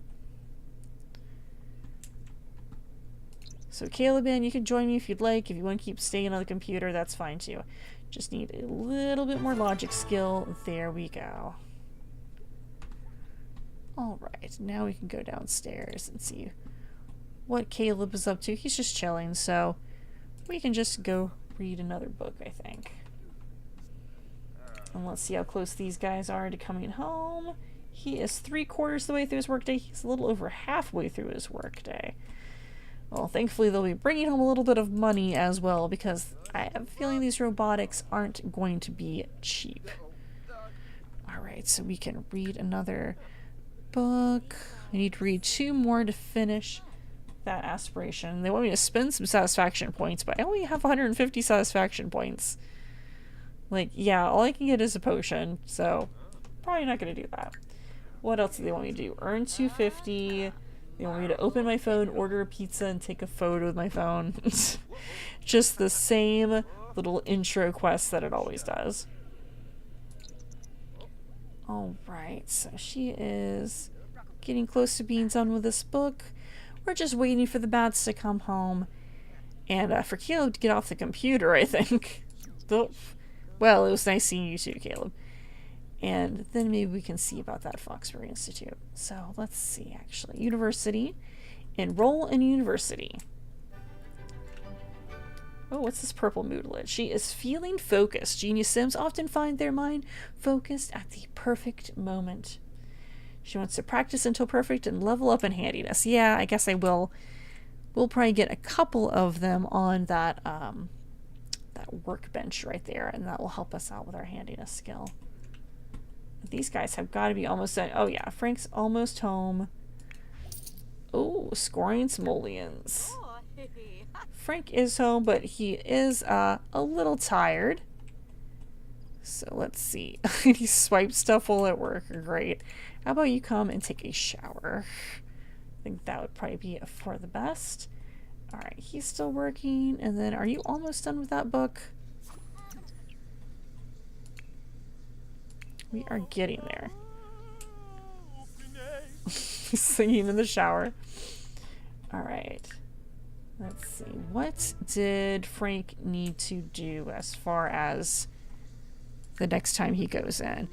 So Caleb, you can join me if you'd like. If you want to keep staying on the computer, that's fine too. Just need a little bit more logic skill. There we go. Alright, now we can go downstairs and see what Caleb is up to. He's just chilling, so we can just go read another book, I think. And let's see how close these guys are to coming home. He is 3/4 of the way through his workday. He's a little over halfway through his workday. Well, thankfully they'll be bringing home a little bit of money as well, because I have a feeling these robotics aren't going to be cheap. Alright, so we can read another book. I need to read 2 more to finish that aspiration. They want me to spend some satisfaction points, but I only have 150 satisfaction points. Like, yeah, all I can get is a potion, so probably not going to do that. What else do they want me to do? Earn 250. They want me to open my phone, order a pizza, and take a photo with my phone. Just the same little intro quest that it always does. Alright, so she is getting close to being done with this book. We're just waiting for the bats to come home. And for Caleb to get off the computer, I think. Well, it was nice seeing you too, Caleb. And then maybe we can see about that Foxbury Institute. So let's see, actually. University. Enroll in university. Oh, what's this purple moodlet? She is feeling focused. Genius Sims often find their mind focused at the perfect moment. She wants to practice until perfect and level up in handiness. Yeah, I guess I will. We'll probably get a couple of them on that that workbench right there, and that will help us out with our handiness skill. These guys have got to be almost done. Oh yeah, Frank's almost home. Oh, scoring simoleons. Frank is home, but he is a little tired. So let's see. He swiped stuff while at work. Great. How about you come and take a shower? I think that would probably be for the best. Alright, he's still working. And then, are you almost done with that book? We are getting there. He's singing in the shower. Alright. Let's see. What did Frank need to do as far as the next time he goes in?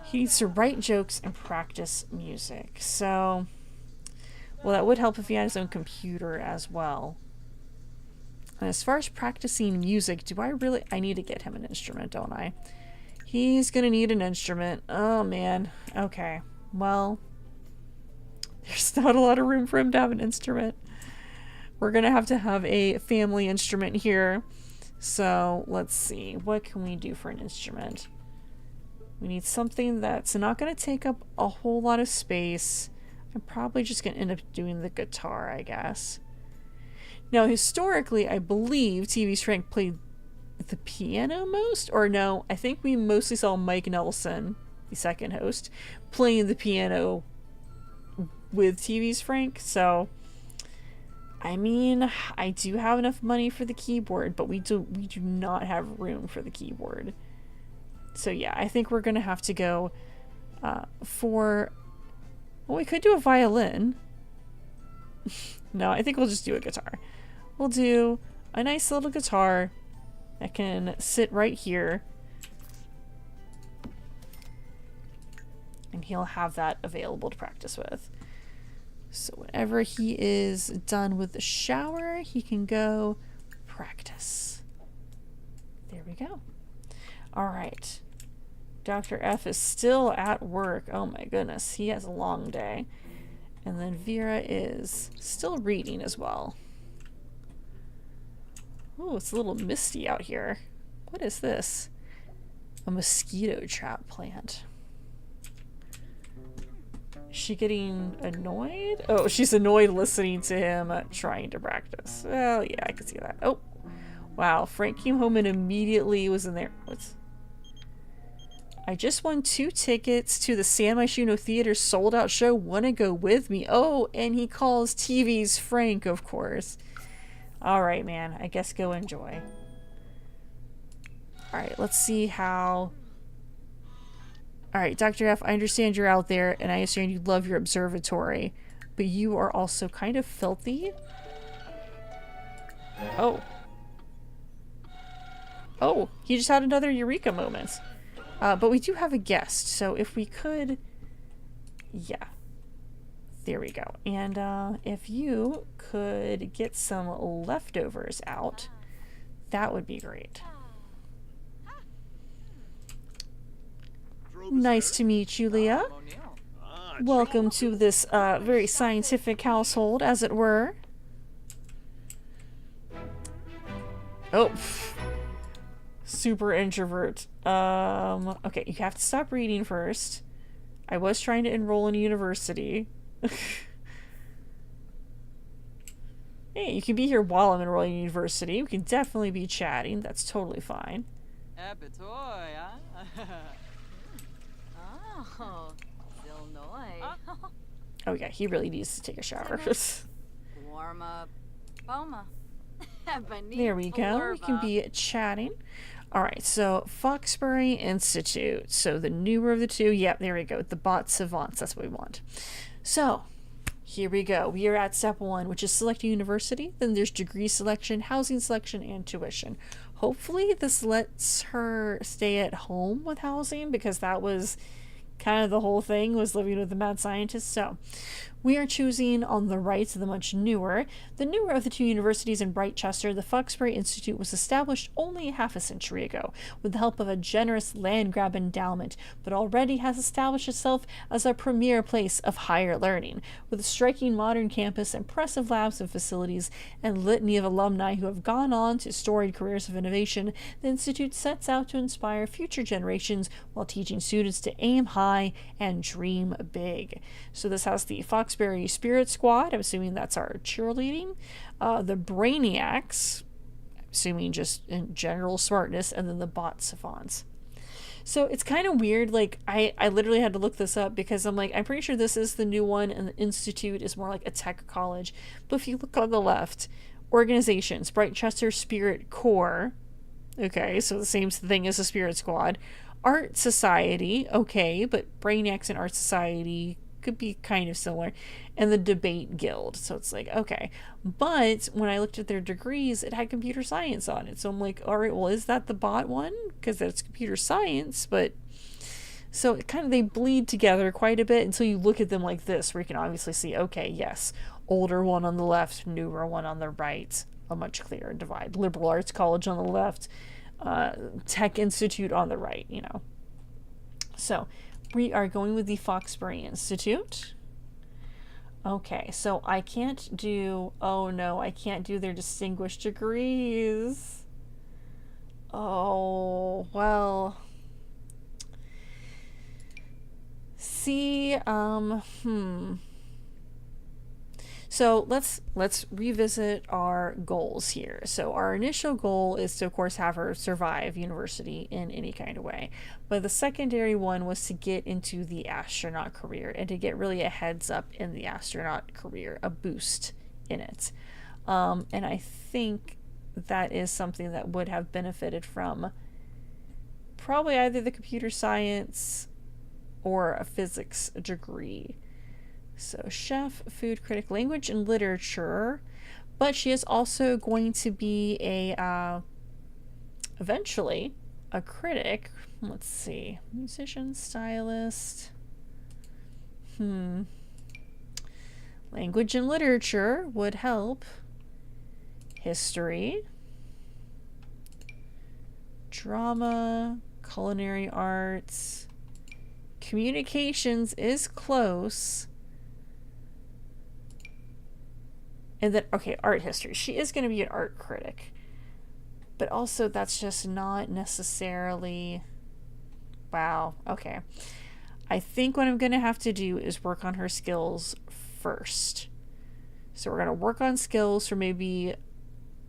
He needs to write jokes and practice music. So, well, that would help if he had his own computer as well. And as far as practicing music, I need to get him an instrument, don't I? He's gonna need an instrument. Oh, man. Okay. Well, there's not a lot of room for him to have an instrument. We're gonna have to have a family instrument here. So, let's see. What can we do for an instrument? We need something that's not gonna take up a whole lot of space. I'm probably just gonna end up doing the guitar, I guess. Now, historically, I believe TV's Frank played the piano most, or no, I think we mostly saw Mike Nelson, the second host, playing the piano with TV's Frank. So I mean, I do have enough money for the keyboard, but we do not have room for the keyboard. So yeah, I think we're gonna have to go for, well, we could do a violin. No, I think we'll just do a guitar. We'll do a nice little guitar that can sit right here. And he'll have that available to practice with. So whenever he is done with the shower, he can go practice. There we go. All right. Dr. F is still at work. Oh my goodness, he has a long day. And then Vera is still reading as well. Oh, it's a little misty out here. What is this? A mosquito trap plant. Is she getting annoyed? Oh, she's annoyed listening to him trying to practice. Well, yeah, I can see that. Oh, wow. Frank came home and immediately was in there. What's... I just won 2 tickets to the San Myshuno Theater sold-out show. Wanna go with me? Oh, and he calls TV's Frank, of course. Alright, man. I guess go enjoy. Alright, let's see how... Alright, Dr. F, I understand you're out there, and I understand you love your observatory, but you are also kind of filthy. Oh. Oh, he just had another eureka moment. But we do have a guest, so if we could... Yeah. There we go. And if you could get some leftovers out, that would be great. Nice to meet you, Leah. Welcome to this very scientific household, as it were. Oh. Super introvert. Okay, you have to stop reading first. I was trying to enroll in a university. Hey, you can be here while I'm enrolling in university. We can definitely be chatting. That's totally fine. Oh yeah, he really needs to take a shower. Warm up. There we go. We can be chatting. Alright, so Foxbury Institute. So the newer of the two. Yep, there we go. The bot savants. That's what we want. So, here we go. We are at step 1, which is select a university. Then there's degree selection, housing selection, and tuition. Hopefully this lets her stay at home with housing, because that was kind of the whole thing, was living with the mad scientist. So we are choosing on the right, the much newer. The newer of the two universities in Brightchester, the Foxbury Institute was established only half a century ago with the help of a generous land-grab endowment, but already has established itself as a premier place of higher learning. With a striking modern campus, impressive labs and facilities, and litany of alumni who have gone on to storied careers of innovation, the Institute sets out to inspire future generations while teaching students to aim high and dream big. So this has the Foxbury Spirit Squad. I'm assuming that's our cheerleading. The Brainiacs, assuming just in general smartness, and then the bot savants. So it's kind of weird. Like, I literally had to look this up because I'm like, I'm pretty sure this is the new one, and the Institute is more like a tech college. But if you look on the left, organizations, Brightchester Spirit Corps. Okay, so the same thing as the Spirit Squad. Art Society, okay, but Brainiacs and Art Society could be kind of similar. And the Debate Guild. So it's like, okay. But when I looked at their degrees, it had computer science on it. So I'm like, all right, well, is that the bot one? Because that's computer science, but... So it kind of, they bleed together quite a bit until you look at them like this, where you can obviously see, okay, yes, older one on the left, newer one on the right. A much clearer divide. Liberal Arts College on the left, Tech Institute on the right, you know. So we are going with the Foxbury Institute. Okay, so I can't do, oh no, I can't do their distinguished degrees. Oh, well. See, So let's revisit our goals here. So our initial goal is to, of course, have her survive university in any kind of way. But the secondary one was to get into the astronaut career and to get really a heads up in the astronaut career, a boost in it. And I think that is something that would have benefited from probably either the computer science or a physics degree. So chef, food critic, language and literature, but she is also going to be a eventually a critic. Let's see, musician, stylist. Language and literature would help. History, drama, culinary arts, communications is close. And then, okay, art history. She is going to be an art critic. But also, that's just not necessarily... Wow, okay. I think what I'm going to have to do is work on her skills first. So we're going to work on skills for maybe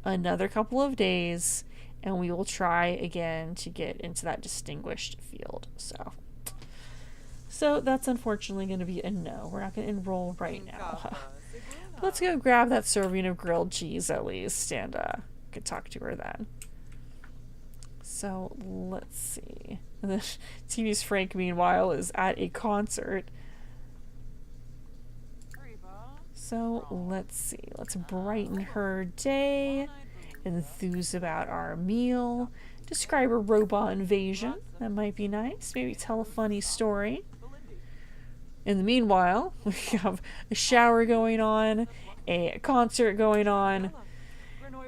another couple of days, and we will try again to get into that distinguished field. So that's unfortunately going to be a no. We're not going to enroll right now. Let's go grab that serving of grilled cheese at least, and could talk to her then. So let's see. The TV's Frank, meanwhile, is at a concert. So let's see. Let's brighten her day. Enthuse about our meal. Describe a robot invasion. That might be nice. Maybe tell a funny story. In the meanwhile, we have a shower going on, a concert going on.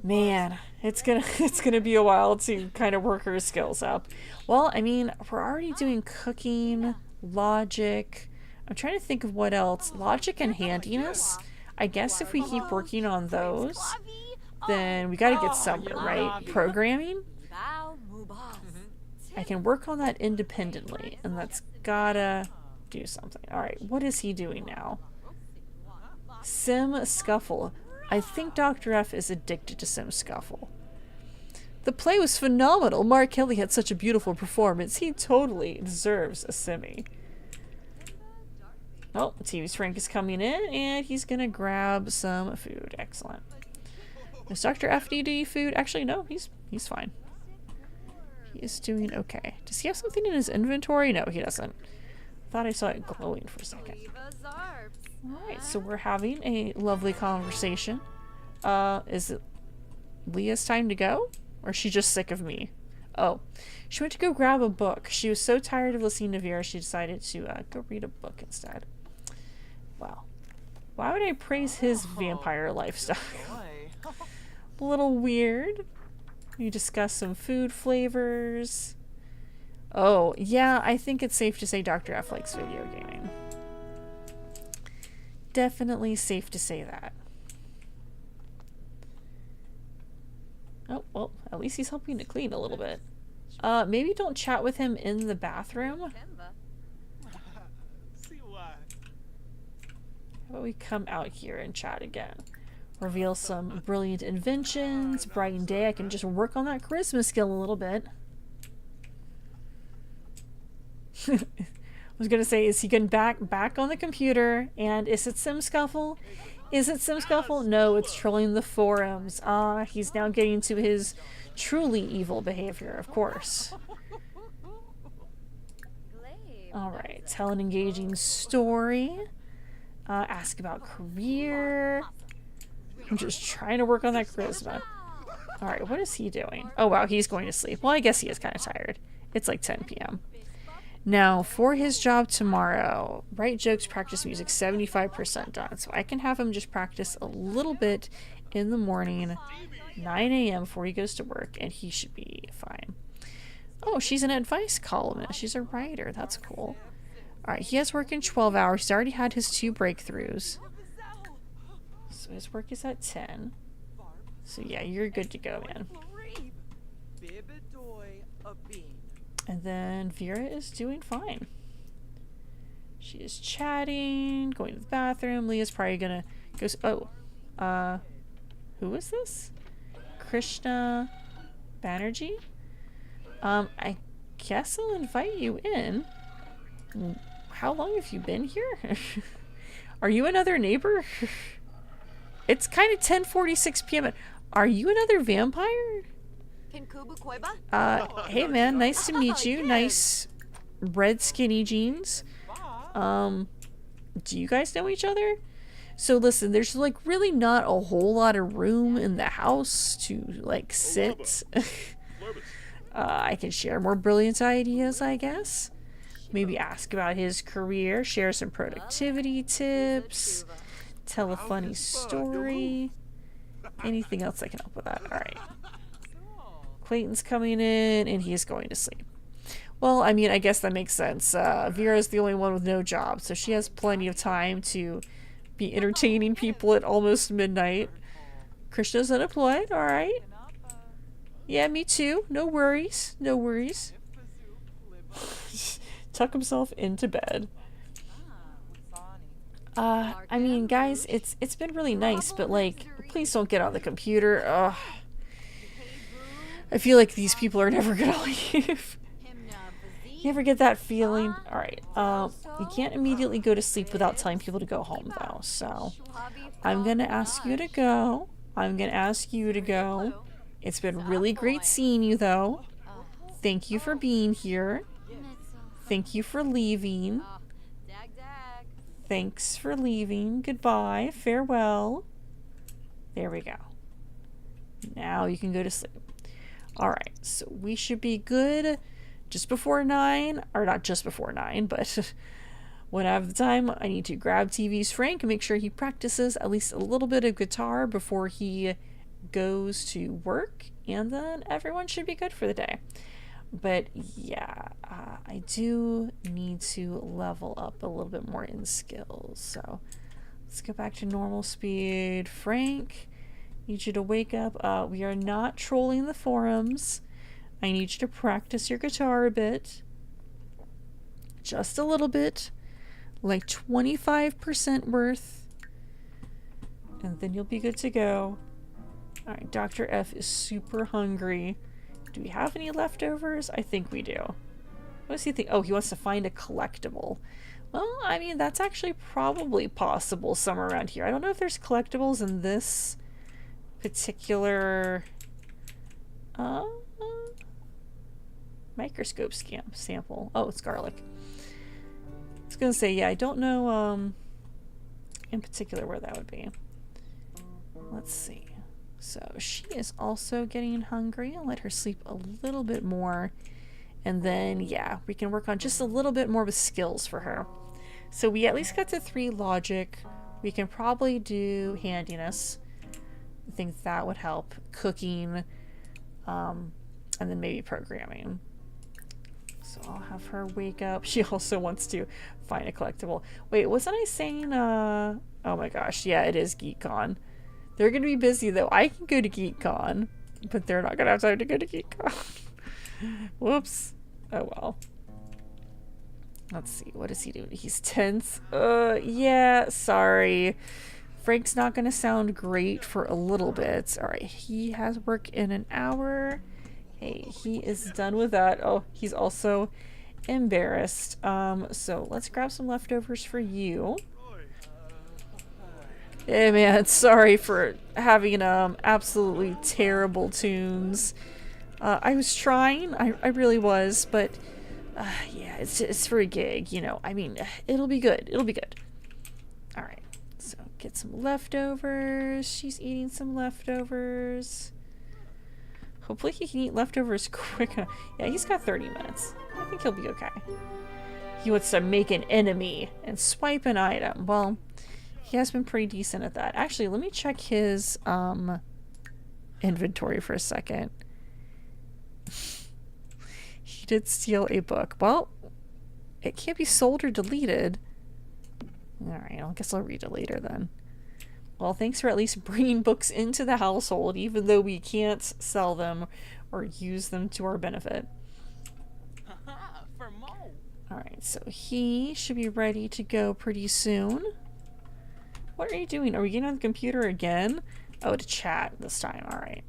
Man, it's gonna be a while to kind of work her skills up. Well, I mean, we're already doing cooking, logic. I'm trying to think of what else. Logic and handiness. I guess if we keep working on those, then we gotta get somewhere, right? Programming? I can work on that independently, and that's gotta do something. Alright, what is he doing now? Sim Scuffle. I think Dr. F is addicted to Sim Scuffle. The play was phenomenal. Mark Kelly had such a beautiful performance. He totally deserves a Simmy. Oh, TV's Frank is coming in, and he's gonna grab some food. Excellent. Does Dr. F need any food? Actually, no, he's fine. He is doing okay. Does he have something in his inventory? No, he doesn't. Thought I saw it glowing for a second. Alright, so we're having a lovely conversation. Is it Leah's time to go? Or is she just sick of me? Oh, she went to go grab a book. She was so tired of listening to Vera, she decided to go read a book instead. Wow. Why would I praise his vampire lifestyle? A little weird. We discuss some food flavors. Oh, yeah, I think it's safe to say Dr. F likes video gaming. Definitely safe to say that. Oh, well, at least he's helping to clean a little bit. Maybe don't chat with him in the bathroom. How about we come out here and chat again? Reveal some brilliant inventions, brighten day. I can just work on that charisma skill a little bit. I was gonna say, is he getting back on the computer? And is it Sim Scuffle? Is it Sim Scuffle? No, it's trolling the forums. He's now getting to his truly evil behavior, of course. Alright, tell an engaging story. Ask about career. I'm just trying to work on that charisma. Alright, what is he doing? Oh wow, he's going to sleep. Well, I guess he is kind of tired. It's like 10 p.m. Now, for his job tomorrow, write jokes, practice music, 75% done. So I can have him just practice a little bit in the morning, 9 a.m. before he goes to work, and he should be fine. Oh, she's an advice columnist. She's a writer. That's cool. Alright, he has work in 12 hours. He's already had his 2 breakthroughs. So his work is at 10. So yeah, you're good to go, man. And then Vera is doing fine. She is chatting, going to the bathroom. Leah's probably gonna Goes. Oh, who is this? Krishna Banerjee. I guess I'll invite you in. How long have you been here? Are you another neighbor? It's kind of 10:46 p.m. Are you another vampire? Hey man, nice to meet you. Nice red skinny jeans. Do you guys know each other? So listen, there's like really not a whole lot of room in the house to like sit. I can share more brilliant ideas, I guess. Maybe ask about his career, share some productivity tips, tell a funny story. Anything else I can help with that? Alright. Clayton's coming in and he's going to sleep. Well, I mean, I guess that makes sense. Vera's the only one with no job, so she has plenty of time to be entertaining people at almost midnight. Krishna's unemployed, alright. Yeah, me too. No worries. No worries. Tuck himself into bed. I mean, guys, it's been really nice, but like, please don't get on the computer. Ugh. I feel like these people are never gonna leave. You ever get that feeling? Alright, you can't immediately go to sleep without telling people to go home, though, so I'm gonna ask you to go. It's been really great seeing you, though. Thank you for being here. Thank you for leaving. Thanks for leaving. Goodbye. Farewell. There we go. Now you can go to sleep. Alright, so we should be good just before 9. Or not just before 9, but when I have the time, I need to grab TV's Frank and make sure he practices at least a little bit of guitar before he goes to work. And then everyone should be good for the day. But yeah, I do need to level up a little bit more in skills. So let's go back to normal speed. Frank, need you to wake up. We are not trolling the forums. I need you to practice your guitar a bit. Just a little bit. Like 25% worth. And then you'll be good to go. Alright, Dr. F is super hungry. Do we have any leftovers? I think we do. What does he think? Oh, he wants to find a collectible. Well, I mean, that's actually probably possible somewhere around here. I don't know if there's collectibles in this particular microscope sample. Oh, it's garlic. I was gonna say, yeah, I don't know in particular where that would be. Let's see. So she is also getting hungry. I'll let her sleep a little bit more. And then, yeah, we can work on just a little bit more with skills for her. So we at least got to 3 logic. We can probably do handiness. I think that would help. Cooking. And then maybe programming. So I'll have her wake up. She also wants to find a collectible. Wait, wasn't I saying, oh my gosh, yeah, it is GeekCon. They're going to be busy, though. I can go to GeekCon, but they're not going to have time to go to GeekCon. Whoops. Oh, well. Let's see. What is he doing? He's tense. Yeah, sorry. Frank's not going to sound great for a little bit. All right, he has work in an hour. Hey, he is done with that. Oh, he's also embarrassed. So let's grab some leftovers for you. Hey man, sorry for having absolutely terrible tunes. I was trying, I really was, but yeah, it's for a gig, you know. I mean, it'll be good. It'll be good. All right, so get some leftovers. She's eating some leftovers. Hopefully he can eat leftovers quick enough. Yeah, he's got 30 minutes. I think he'll be okay. He wants to make an enemy and swipe an item. Well, he has been pretty decent at that. Actually, let me check his inventory for a second. He did steal a book. Well, it can't be sold or deleted. Alright, I guess I'll read it later then. Well, thanks for at least bringing books into the household, even though we can't sell them or use them to our benefit. Alright, so he should be ready to go pretty soon. What are you doing? Are we getting on the computer again? Oh, to chat this time. Alright.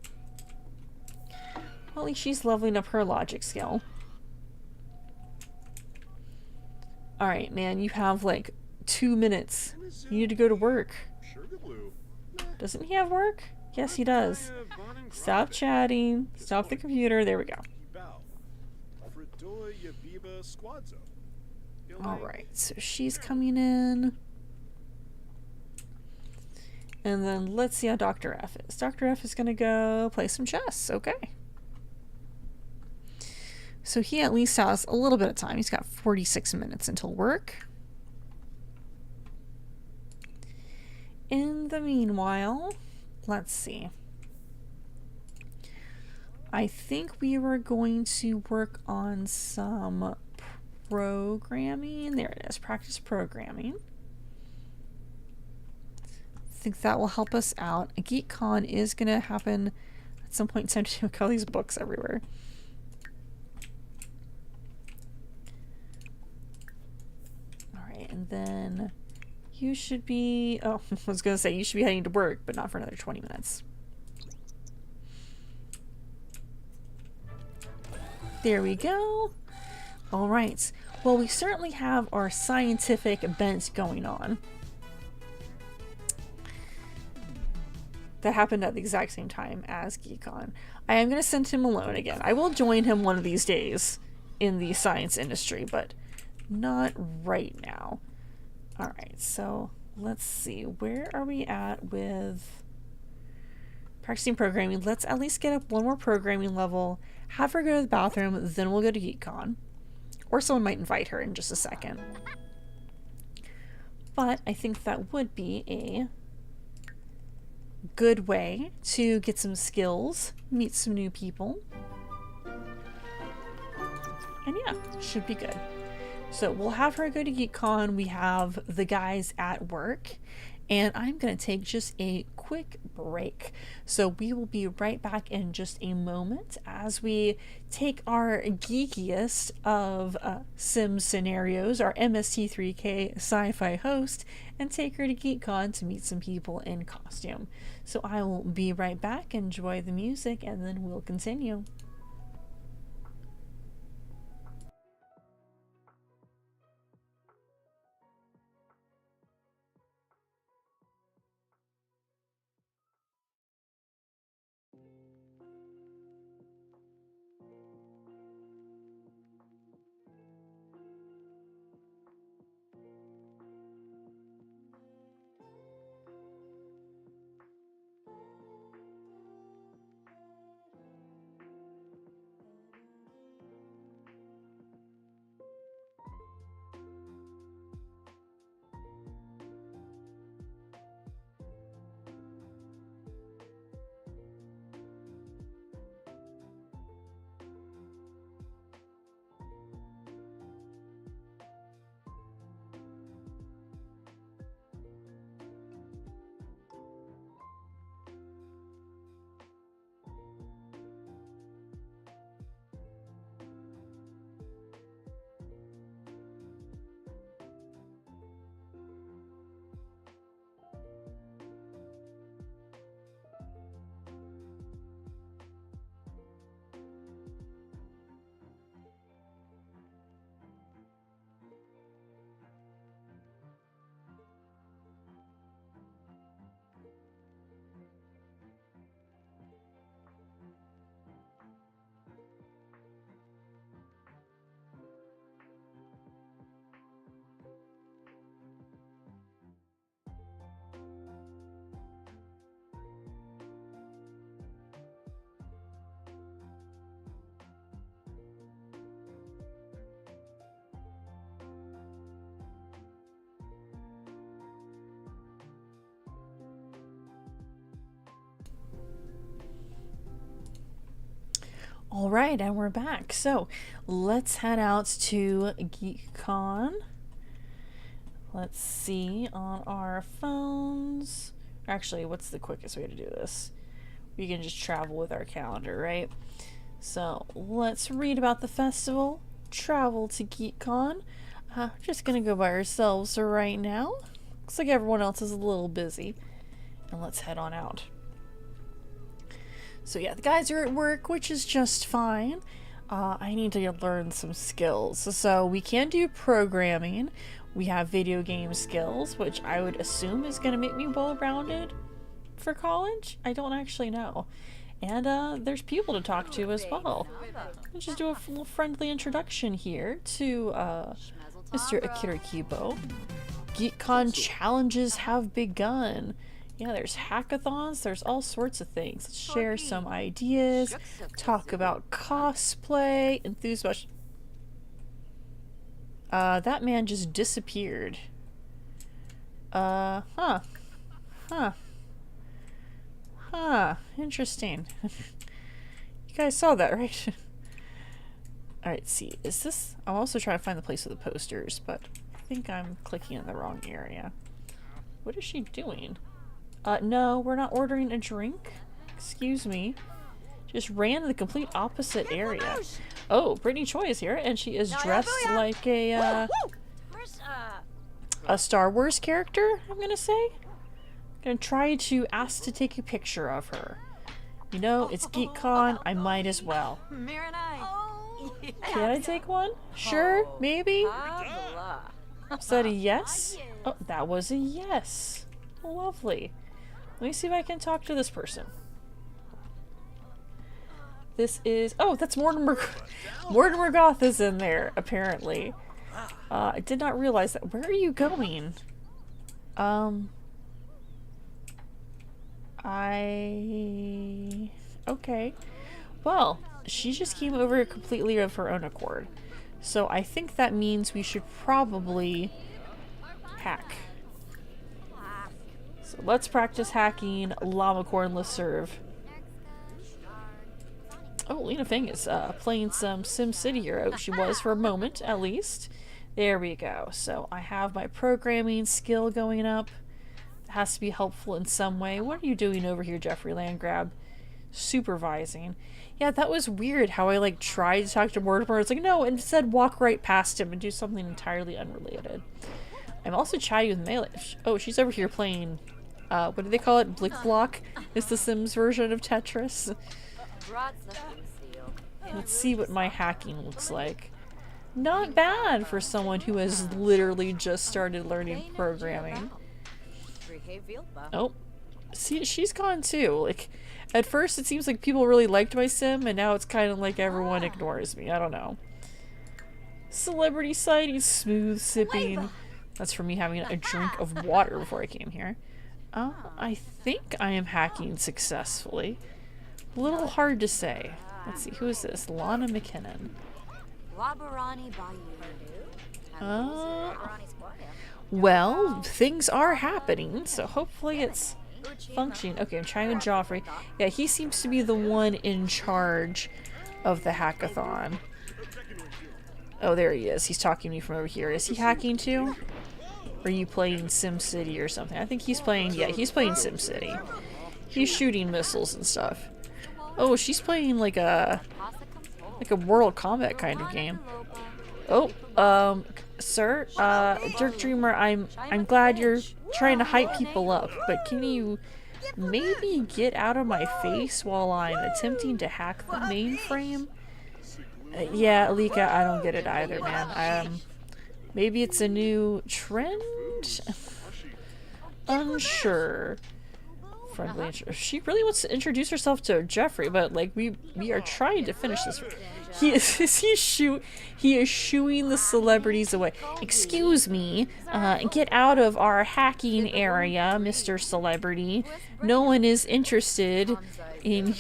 Well, at least she's leveling up her logic skill. Alright, man, you have like 2 minutes. You need to go to work. Doesn't he have work? Yes, he does. Stop chatting. Stop the computer. There we go. Alright, so she's coming in. And then let's see how Dr. F is. Dr. F is going to go play some chess. Okay. So he at least has a little bit of time. He's got 46 minutes until work. In the meanwhile, let's see. I think we were going to work on some programming. There it is. Practice programming. I think that will help us out. A GeekCon is going to happen at some point in time. To look at all these books everywhere. Alright, and then you should be... Oh, I was going to say you should be heading to work, but not for another 20 minutes. There we go. Alright. Well, we certainly have our scientific bent going on. That happened at the exact same time as GeekCon. I am going to send him alone again. I will join him one of these days in the science industry, but not right now. Alright, so let's see. Where are we at with practicing programming? Let's at least get up one more programming level, have her go to the bathroom, then we'll go to GeekCon. Or someone might invite her in just a second. But I think that would be a good way to get some skills, meet some new people. And yeah, should be good. So we'll have her go to GeekCon. We have the guys at work. And I'm going to take just a quick break. So we will be right back in just a moment as we take our geekiest of sim scenarios, our MST3K sci-fi host, and take her to GeekCon to meet some people in costume. So I will be right back, enjoy the music, and then we'll continue. All right, and we're back. So let's head out to GeekCon. Let's see on our phones. Actually, what's the quickest way to do this? We can just travel with our calendar, right? So let's read about the festival, travel to GeekCon. We're just gonna go by ourselves right now. Looks like everyone else is a little busy. And let's head on out. So yeah, the guys are at work, which is just fine. I need to learn some skills. So we can do programming. We have video game skills, which I would assume is going to make me well-rounded for college. I don't actually know. And there's people to talk to as well. Let's just do a little friendly introduction here to Mr. Akira Kibo. GeekCon challenges have begun. Yeah, there's hackathons, there's all sorts of things. Let's share some ideas, talk about cosplay, enthuse about... that man just disappeared. Huh. Interesting. You guys saw that, right? Alright, see, is this... I'm also trying to find the place of the posters, but I think I'm clicking in the wrong area. What is she doing? No, we're not ordering a drink. Excuse me. Just ran to the complete opposite area. Oh, Brittany Choi is here, and she is dressed like a Star Wars character, I'm gonna say. I'm gonna try to ask to take a picture of her. You know, it's GeekCon, I might as well. Can I take one? Sure, maybe? Is that a yes? Oh, that was a yes. Lovely. Let me see if I can talk to this person. This is... Oh, that's Mortimer... Mortimer Goth is in there, apparently. I did not realize that. Where are you going? Okay. Well, she just came over completely of her own accord. So I think that means we should probably hack. So let's practice hacking Llama Corn Listserv. Oh, Lena Feng is playing some SimCity Hero. She was for a moment, at least. There we go. So I have my programming skill going up. It has to be helpful in some way. What are you doing over here, Jeffrey Landgrab? Supervising. Yeah, that was weird how I like tried to talk to Mortimer. It's like, no, instead walk right past him and do something entirely unrelated. I'm also chatting with Melee. Oh, she's over here playing... what do they call it? Blick Block? It's the Sims version of Tetris. Let's see what my hacking looks like. Not bad for someone who has literally just started learning programming. Oh, see, she's gone too. Like, at first it seems like people really liked my sim, and now it's kind of like everyone ignores me. I don't know. Celebrity sighting, smooth sipping. That's for me having a drink of water before I came here. I think I am hacking successfully. A little hard to say. Let's see, who is this? Lana McKinnon. Well, things are happening, so hopefully it's functioning. Okay, I'm trying with Joffrey. Yeah, he seems to be the one in charge of the hackathon. Oh, there he is. He's talking to me from over here. Is he hacking too? Or are you playing SimCity or something? I think he's playing... Yeah, he's playing SimCity. He's shooting missiles and stuff. Oh, she's playing like a Mortal Kombat kind of game. Oh, sir, Dirk Dreamer, I'm glad you're trying to hype people up, but can you maybe get out of my face while I'm attempting to hack the mainframe? Yeah, Alika, I don't get it either, man. Maybe it's a new trend? Unsure. Friendly. She really wants to introduce herself to Jeffrey, but like we are trying to finish this. He is shooing the celebrities away. Excuse me, get out of our hacking area, Mr. Celebrity. No one is interested in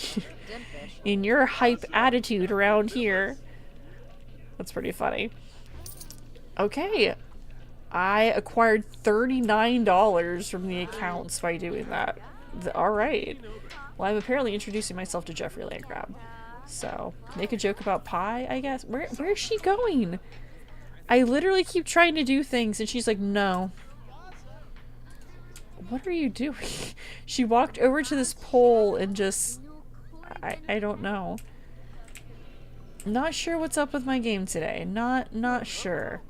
your hype attitude around here. That's pretty funny. Okay, I acquired $39 from the accounts by doing that. Alright. Well, I'm apparently introducing myself to Jeffrey Landgrab. So, make a joke about pie, I guess. Where is she going? I literally keep trying to do things and she's like, no. What are you doing? She walked over to this pole and just... I don't know. Not sure what's up with my game today. Not sure.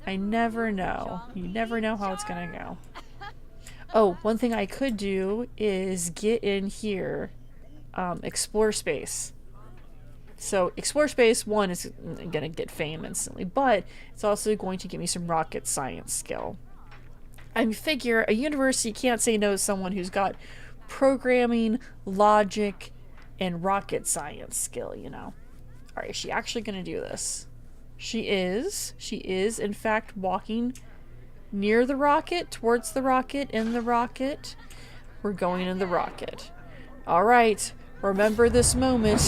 I never know. You never know how it's gonna go. Oh, one thing I could do is get in here, explore space. So explore space, one, is going to get fame instantly, but it's also going to give me some rocket science skill. I figure a university can't say no to someone who's got programming, logic, and rocket science skill, you know. Alright, is she actually going to do this? She is. She is, in fact, walking near the rocket, towards the rocket, in the rocket. We're going in the rocket. Alright, remember this moment.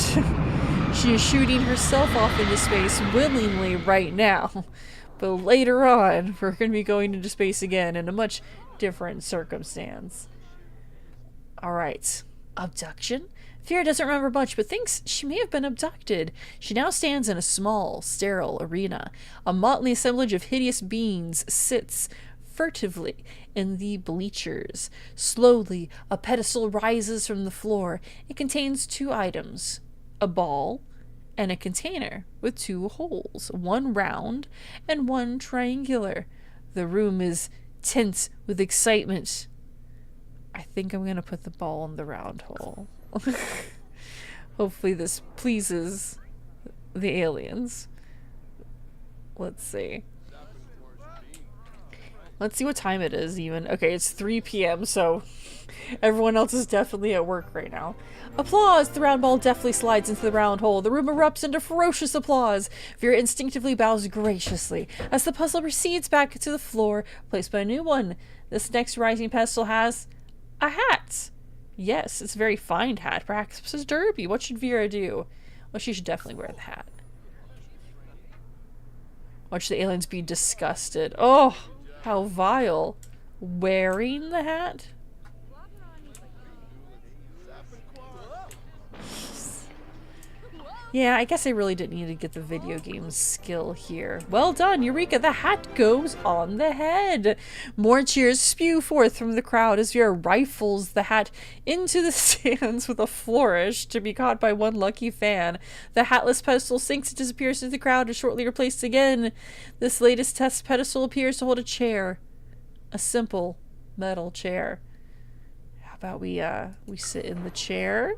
She is shooting herself off into space willingly right now. But later on, we're going to be going into space again in a much different circumstance. Alright. Abduction? Vera doesn't remember much, but thinks she may have been abducted. She now stands in a small, sterile arena. A motley assemblage of hideous beings sits furtively in the bleachers. Slowly, a pedestal rises from the floor. It contains two items: a ball and a container with two holes, one round and one triangular. The room is tense with excitement. I think I'm gonna put the ball in the round hole. Hopefully this pleases the aliens. Let's see. Let's see what time it is even. Okay, it's 3 p.m. so everyone else is definitely at work right now. Applause! The round ball deftly slides into the round hole. The room erupts into ferocious applause. Vera instinctively bows graciously as the puzzle recedes back to the floor, placed by a new one. This next rising pedestal has a hat. Yes, it's a very fine hat. Perhaps it's derby. What should Vera do? Well, she should definitely wear the hat. Watch the aliens be disgusted. Oh, how vile. Wearing the hat? Yeah, I guess I really didn't need to get the video game skill here. Well done, Eureka! The hat goes on the head! More cheers spew forth from the crowd as Vera rifles the hat into the stands with a flourish to be caught by one lucky fan. The hatless pedestal sinks and disappears into the crowd and shortly replaced again. This latest test pedestal appears to hold a chair. A simple metal chair. How about we sit in the chair?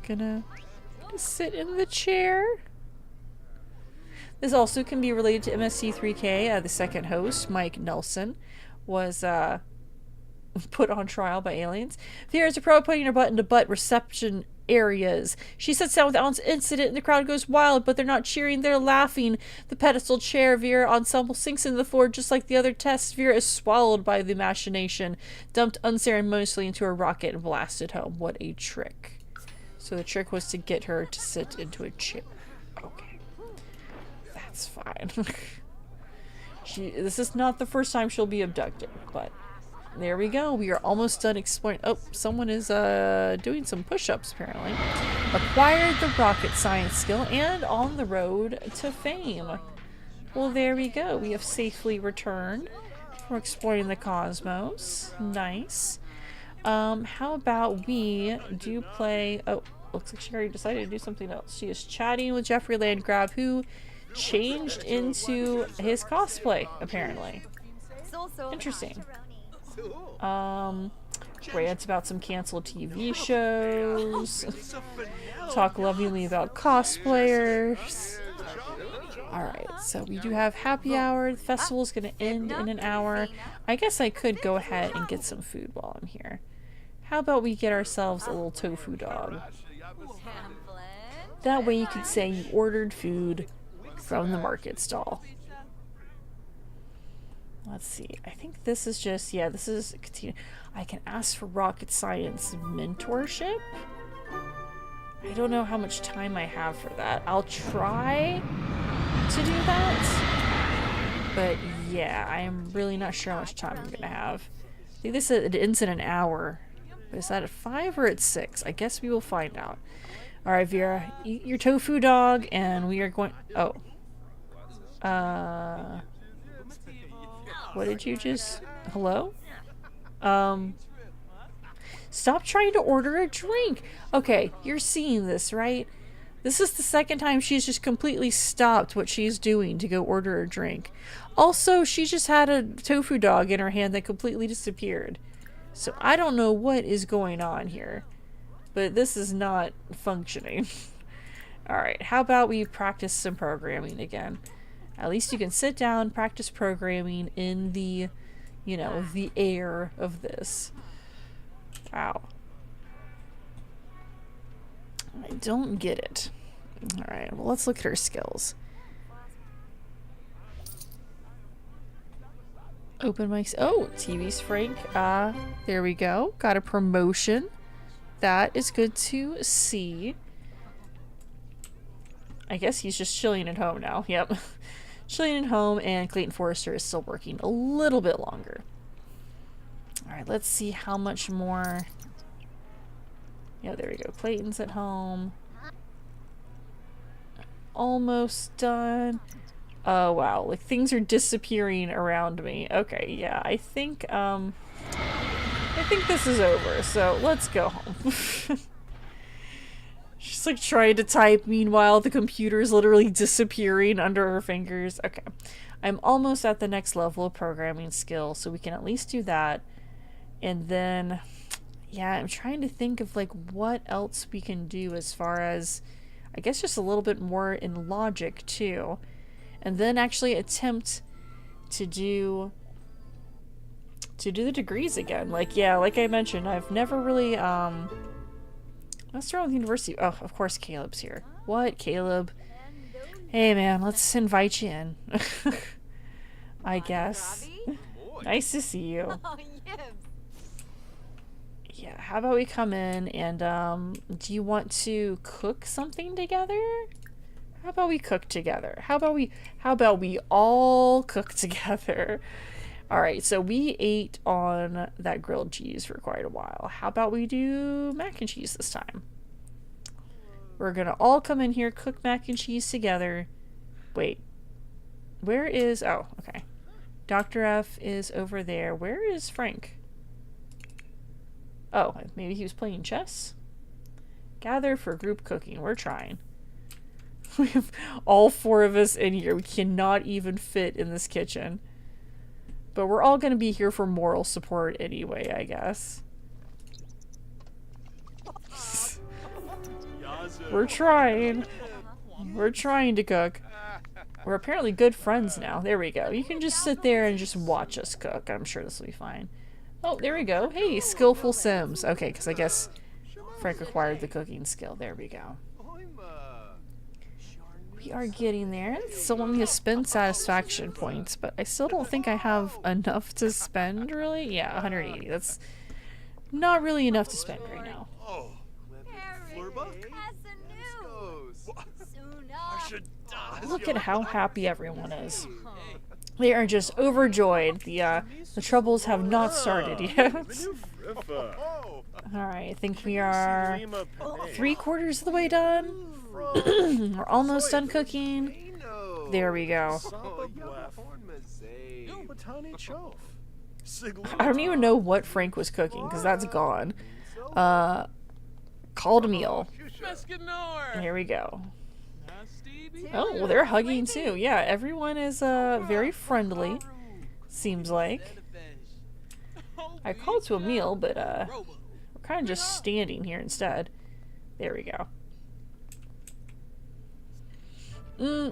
Gonna sit in the chair. This also can be related to MST3K. The second host, Mike Nelson, was put on trial by aliens. Vera is a pro putting her butt into butt reception areas. She sits down without incident and the crowd goes wild, but they're not cheering, they're laughing. The pedestal chair Vera ensemble sinks into the floor just like the other tests. Vera is swallowed by the machination, dumped unceremoniously into a rocket and blasted home. What a trick. So the trick was to get her to sit into a chair. Okay. That's fine. This is not the first time she'll be abducted, but there we go. We are almost done exploring. Oh, someone is doing some push-ups apparently. Acquired the rocket science skill and on the road to fame. Well, there we go. We have safely returned from exploring the cosmos. Nice. How about we do play... Oh, looks like she already decided to do something else. She is chatting with Jeffrey Landgrab, who changed into his cosplay, apparently. Interesting. Rant about some canceled TV shows. Talk lovingly about cosplayers. Alright, so we do have happy hour. The festival is going to end in an hour. I guess I could go ahead and get some food while I'm here. How about we get ourselves a little tofu dog? That way you could say you ordered food from the market stall. Let's see. I think this is just, yeah, this is, I can ask for rocket science mentorship. I don't know how much time I have for that. I'll try to do that. But yeah, I'm really not sure how much time I'm going to have. I think this it ends in an hour. But is that at 5 or at 6? I guess we will find out. Alright, Vera, eat your tofu dog, and we are going... Oh. What did you just... Hello? Stop trying to order a drink! Okay, you're seeing this, right? This is the second time she's just completely stopped what she's doing to go order a drink. Also, she just had a tofu dog in her hand that completely disappeared. So I don't know what is going on here. But this is not functioning. Alright, how about we practice some programming again? At least you can sit down, practice programming in the, you know, the air of this. Wow. I don't get it. Alright, well, let's look at her skills. Open mics. Oh, TV's Frank. There we go. Got a promotion. That is good to see. I guess he's just chilling at home now. Yep. Chilling at home, and Clayton Forrester is still working a little bit longer. Alright, let's see how much more. Yeah, there we go. Clayton's at home. Almost done. Oh, wow. Like, things are disappearing around me. Okay, yeah. I think this is over, so let's go home. She's like trying to type, meanwhile the computer is literally disappearing under her fingers. Okay. I'm almost at the next level of programming skill, so we can at least do that. And then, yeah, I'm trying to think of like what else we can do as far as, I guess just a little bit more in logic too. And then actually attempt to do the degrees again. Like, yeah, like I mentioned, I've never really, let's start with university. Oh, of course Caleb's here. What, Caleb? Hey, man, let's invite you in. I guess. Nice to see you. Yeah, how about we come in and, do you want to cook something together? How about we cook together? How about we all cook together? Alright, so we ate on that grilled cheese for quite a while. How about we do mac and cheese this time? We're gonna all come in here, cook mac and cheese together. Wait. Where is... Oh, okay. Dr. F is over there. Where is Frank? Oh, maybe he was playing chess? Gather for group cooking. We're trying. We have all four of us in here. We cannot even fit in this kitchen. But we're all going to be here for moral support anyway, I guess. We're trying. We're trying to cook. We're apparently good friends now. There we go. You can just sit there and just watch us cook. I'm sure this will be fine. Oh, there we go. Hey, skillful Sims. Okay, because I guess Frank acquired the cooking skill. There we go. We are getting there. Still want me to spend satisfaction points, but I still don't think I have enough to spend, really. Yeah, 180. That's not really enough to spend right now. Look at how happy everyone is. They are just overjoyed. The troubles have not started yet. Alright, I think we are 3/4 of the way done. We're almost done cooking. There we go. I don't even know what Frank was cooking, because that's gone. Called a meal. Here we go. Oh, well, they're hugging too. Yeah, everyone is very friendly, seems like. I called to a meal, but we're kind of just standing here instead. There we go.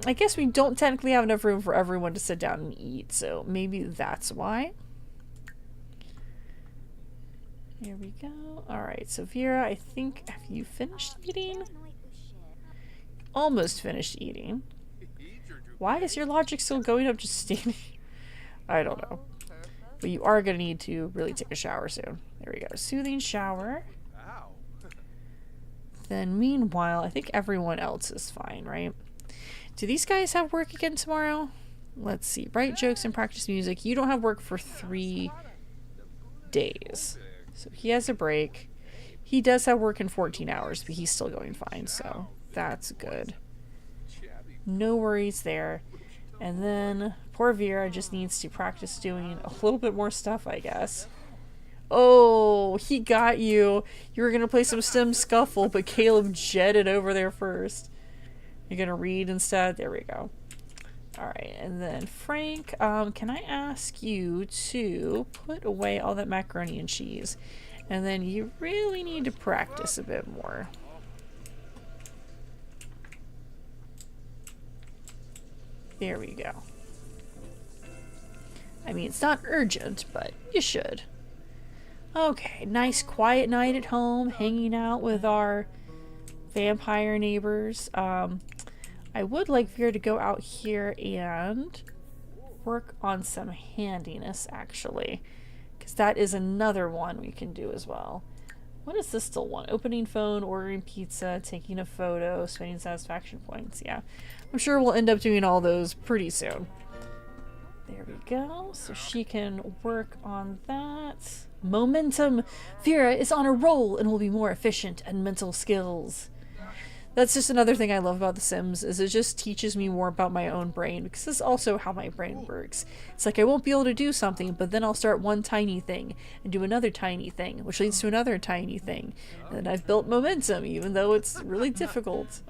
I guess we don't technically have enough room for everyone to sit down and eat, so maybe that's why. Here we go. Alright, so Vera, I think, have you finished eating? Almost finished eating. Why is your logic still going up just standing? I don't know. But you are going to need to really take a shower soon. There we go. Soothing shower. Then meanwhile, I think everyone else is fine, right? Do these guys have work again tomorrow? Let's see. Write jokes and practice music. You don't have work for 3 days. So he has a break. He does have work in 14 hours, but he's still going fine, so that's good. No worries there. And then poor Vera just needs to practice doing a little bit more stuff, I guess. Oh, he got you. You were going to play some Sim Scuffle, but Caleb jetted over there first. You're gonna read instead? There we go. Alright, and then Frank, can I ask you to put away all that macaroni and cheese? And then you really need to practice a bit more. There we go. I mean, it's not urgent, but you should. Okay, nice quiet night at home, hanging out with our vampire neighbors. I would like Vera to go out here and work on some handiness, actually. Because that is another one we can do as well. What is this still one? Opening phone, ordering pizza, taking a photo, spending satisfaction points. Yeah, I'm sure we'll end up doing all those pretty soon. There we go. So she can work on that. Momentum. Vera is on a roll and will be more efficient at mental skills. That's just another thing I love about The Sims, is it just teaches me more about my own brain, because this is also how my brain works. It's like I won't be able to do something, but then I'll start one tiny thing and do another tiny thing, which leads to another tiny thing. And then I've built momentum, even though it's really difficult.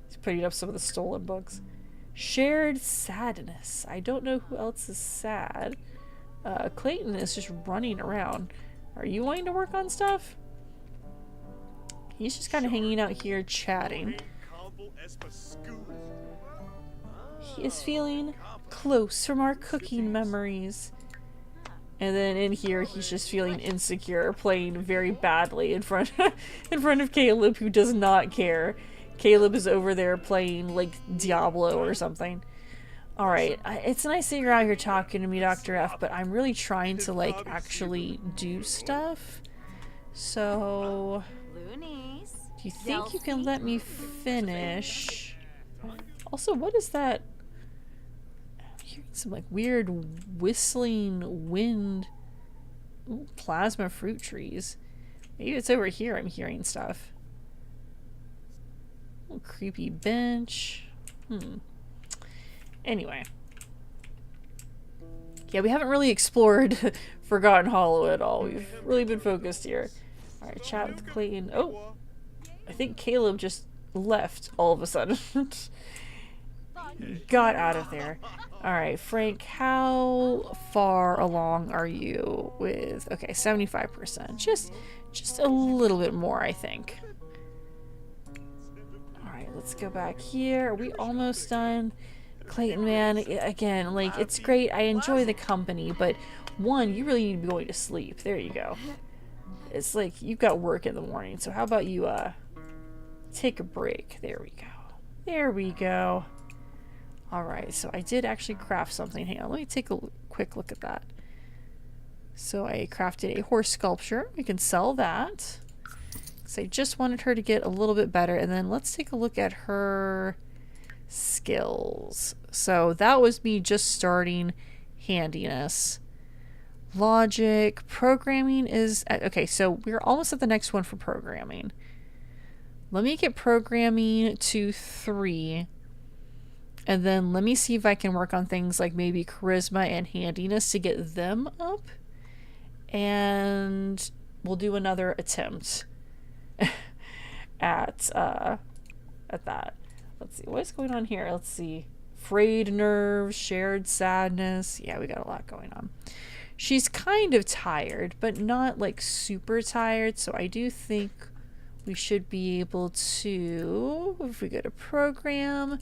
He's putting up some of the stolen books. Shared sadness. I don't know who else is sad. Clayton is just running around. Are you wanting to work on stuff? He's just kind of hanging out here chatting. He is feeling close from our cooking memories. And then in here, he's just feeling insecure, playing very badly in front of Caleb, who does not care. Caleb is over there playing like Diablo or something. Alright, it's nice that you're out here talking to me, Dr. F, but I'm really trying to like actually do stuff. So, do you think you can let me finish? Also, what is that? I'm hearing some like weird whistling wind. Ooh, plasma fruit trees. Maybe it's over here I'm hearing stuff. Ooh, creepy bench. Anyway. Yeah, we haven't really explored Forgotten Hollow at all. We've really been focused here. Alright, chat with Clayton. Oh! I think Caleb just left all of a sudden. Got out of there. Alright, Frank, how far along are you with... Okay, 75%. Just a little bit more, I think. Alright, let's go back here. Are we almost done? Clayton, man, again, like, it's great. I enjoy the company, but one, you really need to be going to sleep. There you go. It's like, you've got work in the morning, so how about you, take a break. There we go. There we go. Alright, so I did actually craft something. Hang on, let me take a quick look at that. So I crafted a horse sculpture. We can sell that. So I just wanted her to get a little bit better, and then let's take a look at her skills. So that was me just starting handiness. Logic, programming is at, okay, so we're almost at the next one for programming. Let me get programming to 3, and then let me see if I can work on things like maybe charisma and handiness to get them up, and we'll do another attempt at that. Let's see, what is going on here? Let's see. Frayed nerves, shared sadness. Yeah, we got a lot going on. She's kind of tired, but not like super tired, so I do think we should be able to, if we go to program,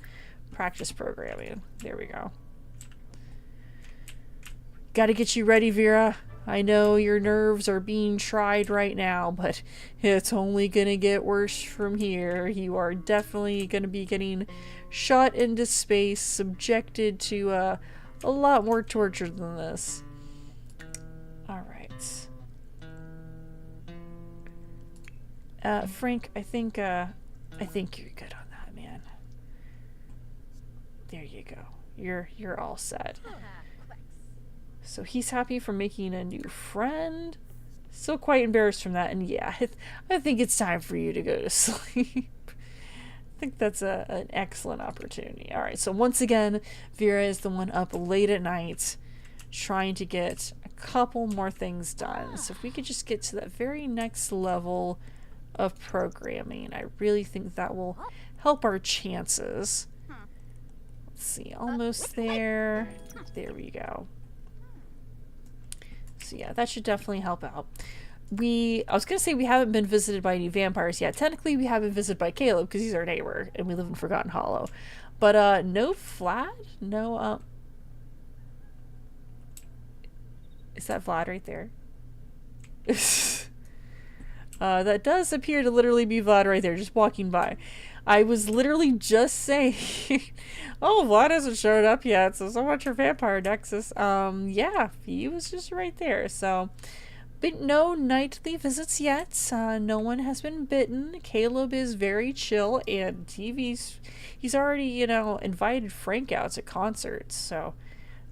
practice programming. There we go. Gotta get you ready, Vera. I know your nerves are being tried right now, but it's only gonna get worse from here. You are definitely gonna be getting shot into space, subjected to a lot more torture than this. Alright. Frank, I think you're good on that, man. There you go. You're all set. So he's happy for making a new friend. Still quite embarrassed from that. And yeah, I think it's time for you to go to sleep. I think that's an excellent opportunity. Alright, so once again, Vera is the one up late at night trying to get a couple more things done. So if we could just get to that very next level of programming. I really think that will help our chances. Let's see, almost there. There we go. So yeah, that should definitely help out. I was going to say we haven't been visited by any vampires yet. Technically, we have been visited by Caleb because he's our neighbor and we live in Forgotten Hollow. But no Vlad? No, is that Vlad right there? That does appear to literally be Vlad right there, just walking by. I was literally just saying, oh, Vlad hasn't showed up yet, so much for Vampire Nexus. Yeah, he was just right there, so... But no nightly visits yet. No one has been bitten. Caleb is very chill, and he's already, you know, invited Frank out to concerts, so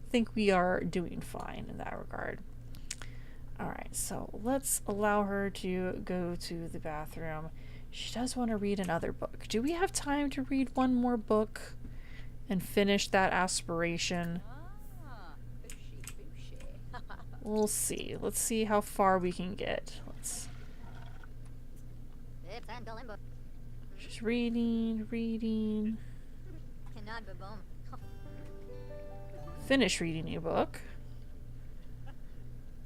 I think we are doing fine in that regard. Alright, so let's allow her to go to the bathroom. She does want to read another book. Do we have time to read one more book and finish that aspiration? We'll see. Let's see how far we can get. She's reading. Finish reading a book.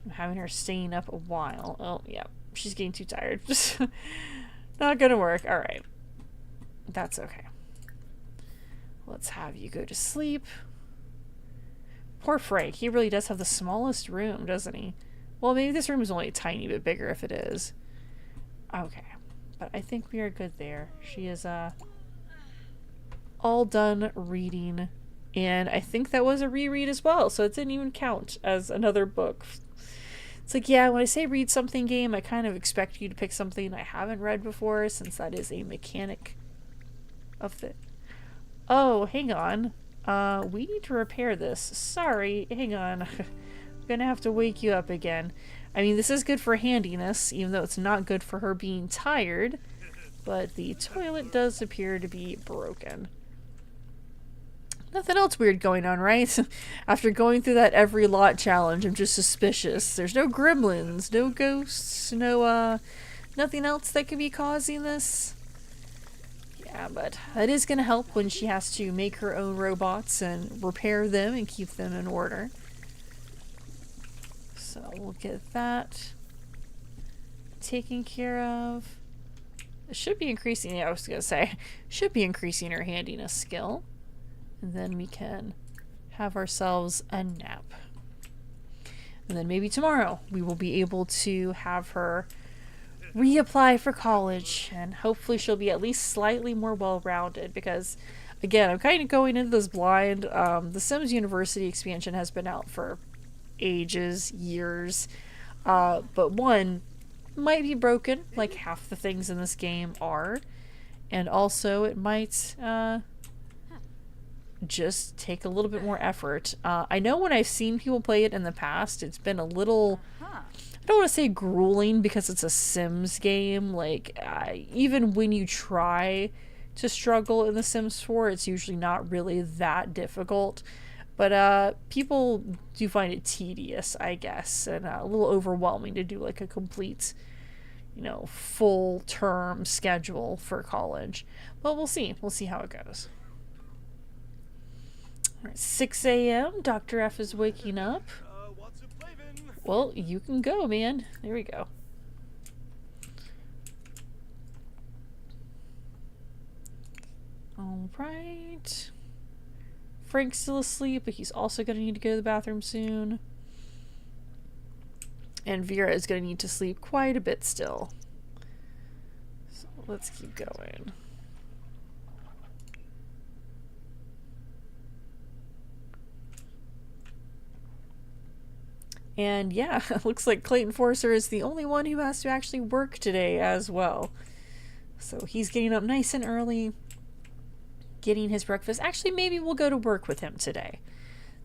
I'm having her staying up a while. Oh, yeah. She's getting too tired. Not gonna work. Alright. That's okay. Let's have you go to sleep. Poor Frank. He really does have the smallest room, doesn't he? Well, maybe this room is only a tiny bit bigger if it is. Okay. But I think we are good there. She is, all done reading. And I think that was a reread as well, so it didn't even count as another book. It's like, yeah, when I say read something game, I kind of expect you to pick something I haven't read before, since that is a mechanic of the... Oh, hang on. We need to repair this. Sorry, hang on. I'm gonna have to wake you up again. I mean, this is good for handiness, even though it's not good for her being tired. But the toilet does appear to be broken. Nothing else weird going on, right? After going through that every lot challenge, I'm just suspicious. There's no gremlins, no ghosts, no, nothing else that could be causing this. Yeah, but that is going to help when she has to make her own robots and repair them and keep them in order. So we'll get that taken care of. It should be increasing, yeah, I was going to say, should be increasing her handiness skill. And then we can have ourselves a nap. And then maybe tomorrow we will be able to have her reapply for college, and hopefully she'll be at least slightly more well-rounded, because again, I'm kind of going into this blind. The Sims University expansion has been out for ages, years, but one might be broken, like half the things in this game are, and also it might just take a little bit more effort. I know when I've seen people play it in the past, it's been a little... I don't want to say grueling because it's a Sims game. Like, even when you try to struggle in The Sims 4, it's usually not really that difficult. But people do find it tedious, I guess, and a little overwhelming to do like a complete, you know, full term schedule for college. But we'll see. We'll see how it goes. All right, 6 a.m. Dr. F is waking up. Well, you can go, man. There we go. Alright. Frank's still asleep, but he's also going to need to go to the bathroom soon. And Vera is going to need to sleep quite a bit still. So let's keep going. And yeah, it looks like Clayton Forcer is the only one who has to actually work today as well. So he's getting up nice and early, getting his breakfast. Actually, maybe we'll go to work with him today.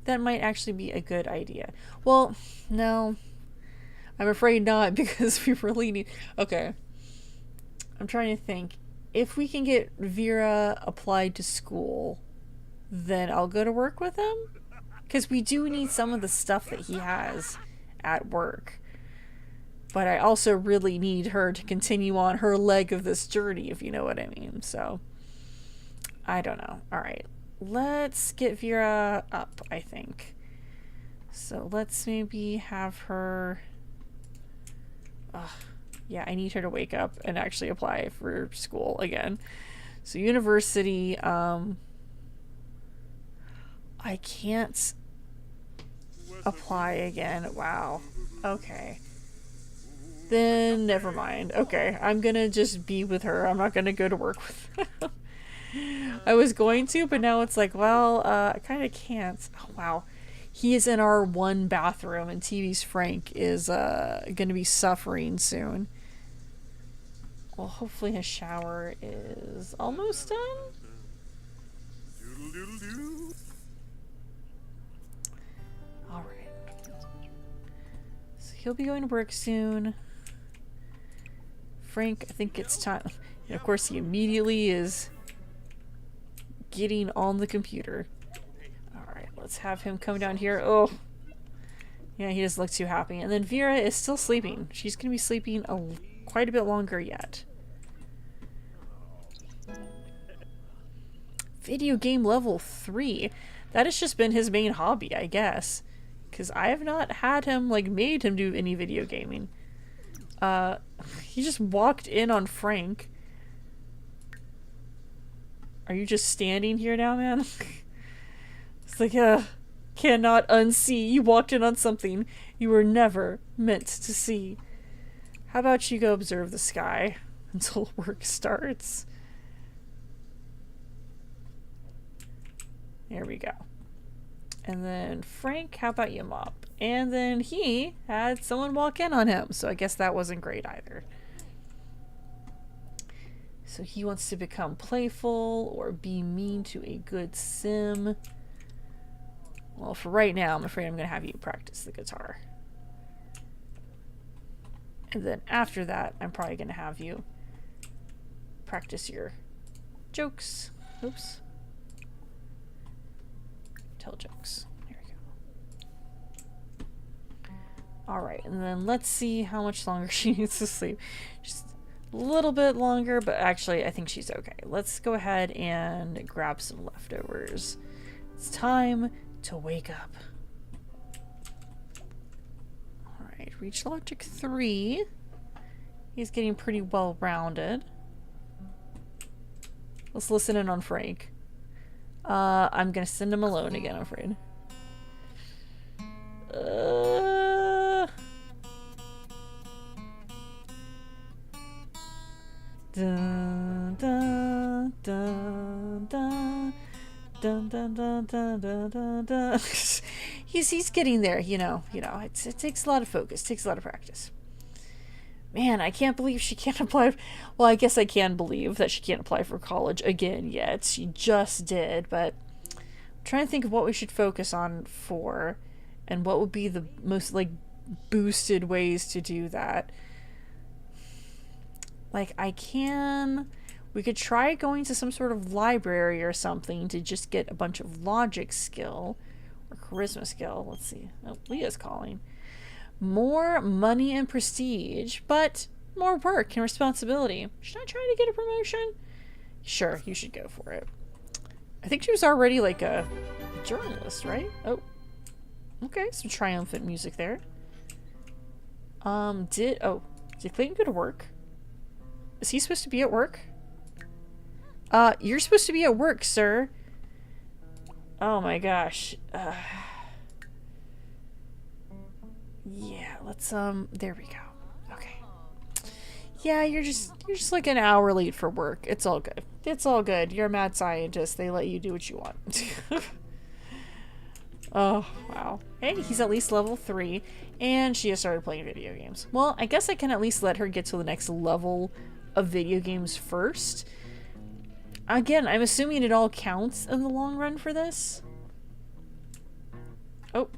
That might actually be a good idea. Well, no, I'm afraid not, because we really need... Okay, I'm trying to think. If we can get Vera applied to school, then I'll go to work with him. Because we do need some of the stuff that he has at work. but I also really need her to continue on her leg of this journey, if you know what I mean. So, I don't know. Alright, let's get Vera up, I think. So let's maybe have her... yeah, I need her to wake up and actually apply for school again. So university, I can't apply again. Wow. Okay. Then never mind. Okay, I'm gonna just be with her. I'm not gonna go to work with her. I was going to, but now it's like, well, I kind of can't. Oh, wow. He is in our one bathroom, and TV's Frank is gonna be suffering soon. Well, hopefully his shower is almost done. Alright. So he'll be going to work soon. Frank, I think it's time. And of course, he immediately is getting on the computer. Alright, let's have him come down here. Oh. Yeah, he doesn't look too happy. And then Vera is still sleeping. She's going to be sleeping quite a bit longer yet. Video game level 3. That has just been his main hobby, I guess. Because I have not had him, like, made him do any video gaming. He just walked in on Frank. Are you just standing here now, man? It's like, cannot unsee. You walked in on something you were never meant to see. How about you go observe the sky until work starts? There we go. And then Frank, how about you mop? And then he had someone walk in on him, so I guess that wasn't great either. So he wants to become playful or be mean to a good sim. Well, for right now, I'm afraid I'm going to have you practice the guitar. And then after that, I'm probably going to have you practice your jokes. Oops. Tell jokes. There we go. Alright, and then let's see how much longer she needs to sleep. Just a little bit longer, but actually I think she's okay. Let's go ahead and grab some leftovers. It's time to wake up. Alright, reach logic 3. He's getting pretty well rounded. Let's listen in on Frank. I'm gonna send him alone again, I'm afraid. Dun, dun, dun, dun. Dun, dun, dun, dun, dun, dun, dun. he's getting there, you know. It takes a lot of focus, takes a lot of practice. Man, I can't believe she can't apply. Well, I guess I can believe that she can't apply for college again yet. She just did, but I'm trying to think of what we should focus on for and what would be the most, like, boosted ways to do that. Like, we could try going to some sort of library or something to just get a bunch of logic skill or charisma skill. Let's see. Oh, Leah's calling. More money and prestige, but more work and responsibility. Should I try to get a promotion? Sure, you should go for it. I think she was already like a journalist, right? Oh, okay, some triumphant music there. Did Clayton go to work? Is he supposed to be at work? You're supposed to be at work, sir. Oh my gosh. Yeah, let's, there we go. Okay. Yeah, you're just like an hour late for work. It's all good. It's all good. You're a mad scientist. They let you do what you want. Oh, wow. Hey, he's at least level 3, and she has started playing video games. Well, I guess I can at least let her get to the next level of video games first. Again, I'm assuming it all counts in the long run for this. Oh.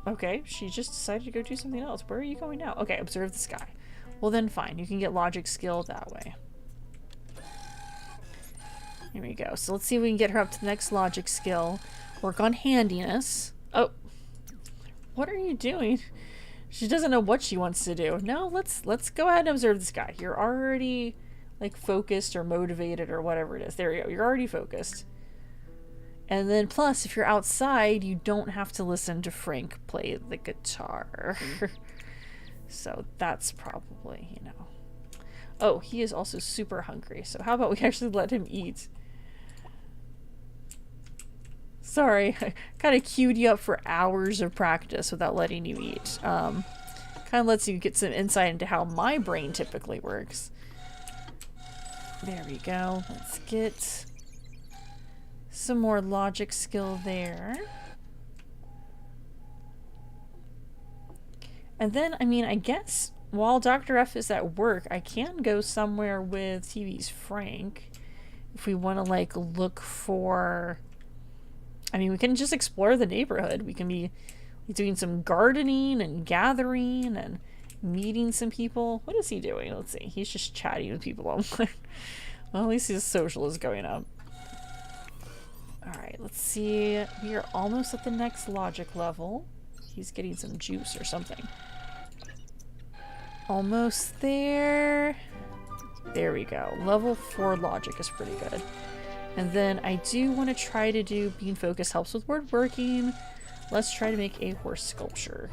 Okay, she just decided to go do something else. Where are you going now? Okay, observe the sky. Well then fine, you can get logic skill that way. Here we go. So let's see if we can get her up to the next logic skill. Work on handiness. Oh. What are you doing? She doesn't know what she wants to do. No, let's go ahead and observe this guy. You're already like focused or motivated or whatever it is. There you go. You're already focused. And then plus, if you're outside, you don't have to listen to Frank play the guitar. So that's probably, you know. Oh, he is also super hungry. So how about we actually let him eat? Sorry, I kind of queued you up for hours of practice without letting you eat. Kind of lets you get some insight into how my brain typically works. There we go. Let's get some more logic skill there. And then, I mean, I guess while Dr. F is at work, I can go somewhere with TV's Frank if we want to, like, look for... I mean, we can just explore the neighborhood. We can be doing some gardening and gathering and meeting some people. What is he doing? Let's see. He's just chatting with people online. Well, at least his social is going up. Alright, let's see. We are almost at the next logic level. He's getting some juice or something. Almost there. There we go. Level 4 logic is pretty good. And then I do want to try to do being focused helps with word working. Let's try to make a horse sculpture.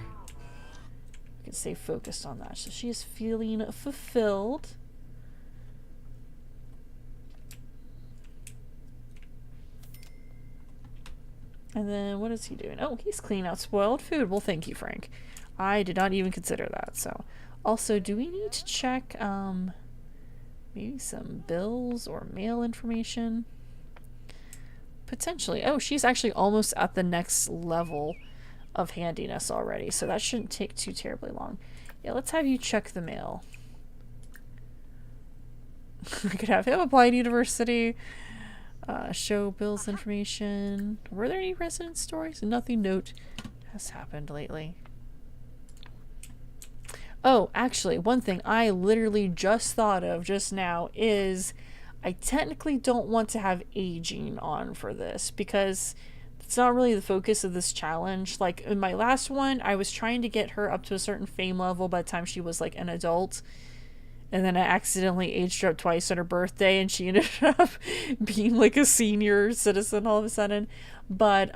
We can stay focused on that. So she is feeling fulfilled. And then what is he doing? Oh, he's cleaning out spoiled food. Well, thank you, Frank. I did not even consider that. So also, do we need to check maybe some bills or mail information? Potentially. Oh, she's actually almost at the next level of handiness already, so that shouldn't take too terribly long. Yeah, let's have you check the mail. I could have him apply to university. Show bills information. Were there any resident stories? Nothing note has happened lately. Oh, actually, one thing I literally just thought of just now is I technically don't want to have aging on for this because it's not really the focus of this challenge. Like in my last one, I was trying to get her up to a certain fame level by the time she was like an adult. And then I accidentally aged her up twice on her birthday and she ended up being like a senior citizen all of a sudden. But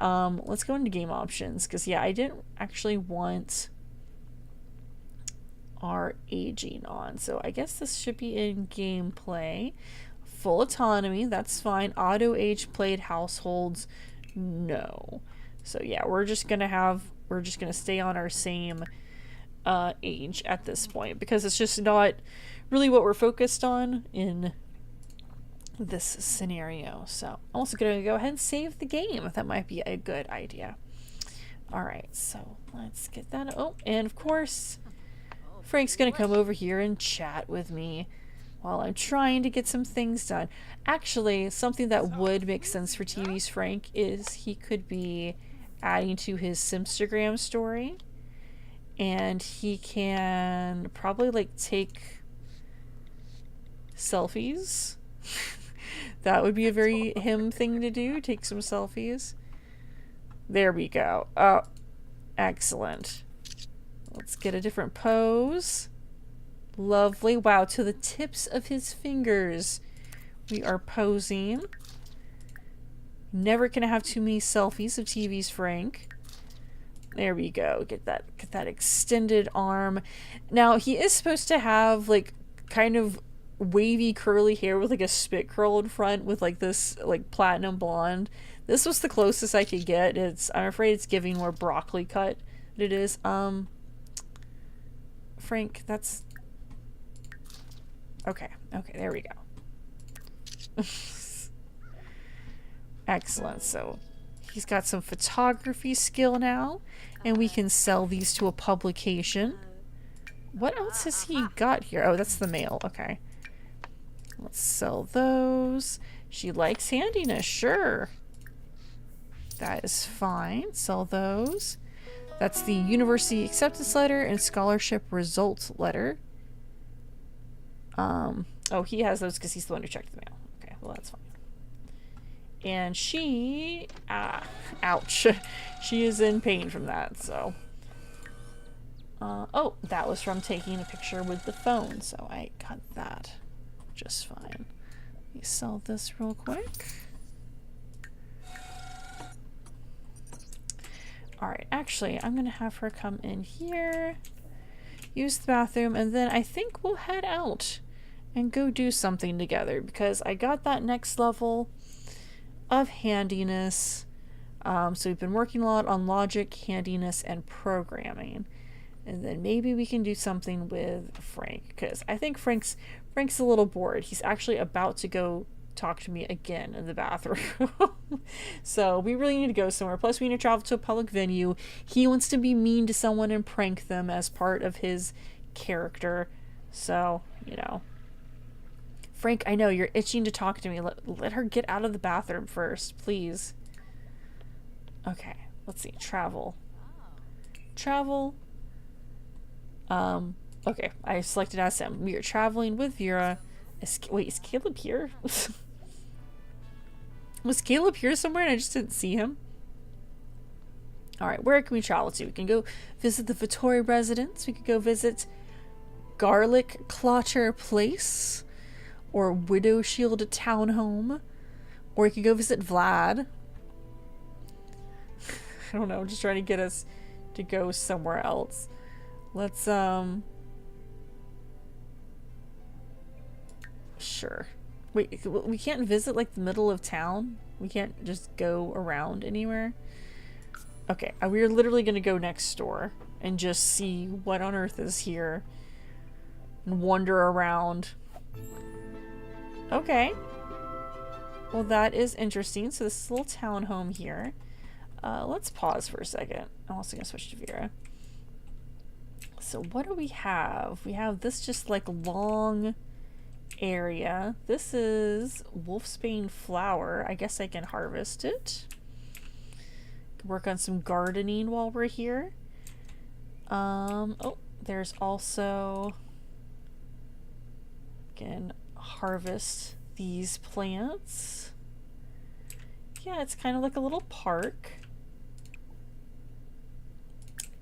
let's go into game options because yeah, I didn't actually want our aging on. So I guess this should be in gameplay. Full autonomy, that's fine. Auto age played households, no. So yeah, we're just gonna stay on our same age at this point because it's just not really what we're focused on in this scenario. So I'm also gonna go ahead and save the game. That might be a good idea. Alright, so let's get that. Oh, and of course Frank's gonna come over here and chat with me while I'm trying to get some things done. Actually, something that would make sense for TV's Frank is he could be adding to his Simstagram story. And he can probably like take selfies. That would be a very him thing to do. Take some selfies. There we go. Oh, excellent. Let's get a different pose. Lovely. Wow, to the tips of his fingers we are posing. Never gonna have too many selfies of TV's Frank. There we go. Get that extended arm. Now he is supposed to have like kind of wavy curly hair with like a spit curl in front with like this like platinum blonde. This was the closest I could get. I'm afraid it's giving more broccoli cut than it is. Frank, that's okay, there we go. Excellent. So he's got some photography skill now, and we can sell these to a publication. What else has he got here? Oh, that's the mail. Okay. Let's sell those. She likes handiness, sure. That is fine. Sell those. That's the university acceptance letter and scholarship results letter. Oh, he has those because he's the one who checked the mail. Okay, well, that's fine. And she, ouch. She is in pain from that, so. Oh, that was from taking a picture with the phone, so I got that just fine. Let me sell this real quick. Alright, actually, I'm gonna have her come in here, use the bathroom, and then I think we'll head out and go do something together, because I got that next level of handiness. So we've been working a lot on logic, handiness, and programming. And then maybe we can do something with Frank, because I think Frank's a little bored. He's actually about to go talk to me again in the bathroom. So we really need to go somewhere. Plus we need to travel to a public venue. He wants to be mean to someone and prank them as part of his character. So, you know. Frank, I know you're itching to talk to me. Let her get out of the bathroom first, please. Okay, let's see. Travel. Okay, I selected as him. We are traveling with Vera. Wait, is Caleb here? Was Caleb here somewhere and I just didn't see him? Alright, where can we travel to? We can go visit the Vittori residence. We could go visit Garlic Clotter Place. Or Widow Shield Townhome. Or we could go visit Vlad. I don't know, I'm just trying to get us to go somewhere else. Let's, sure. Wait, we can't visit, like, the middle of town? We can't just go around anywhere? Okay, we're literally gonna go next door and just see what on earth is here. And wander around. Okay. Well, that is interesting. So this is a little townhome here. Let's pause for a second. I'm also gonna switch to Vera. So what do we have? We have this just like long area. This is wolfsbane flower. I guess I can harvest it. Can work on some gardening while we're here. Oh, there's also, can harvest these plants. Yeah, it's kind of like a little park.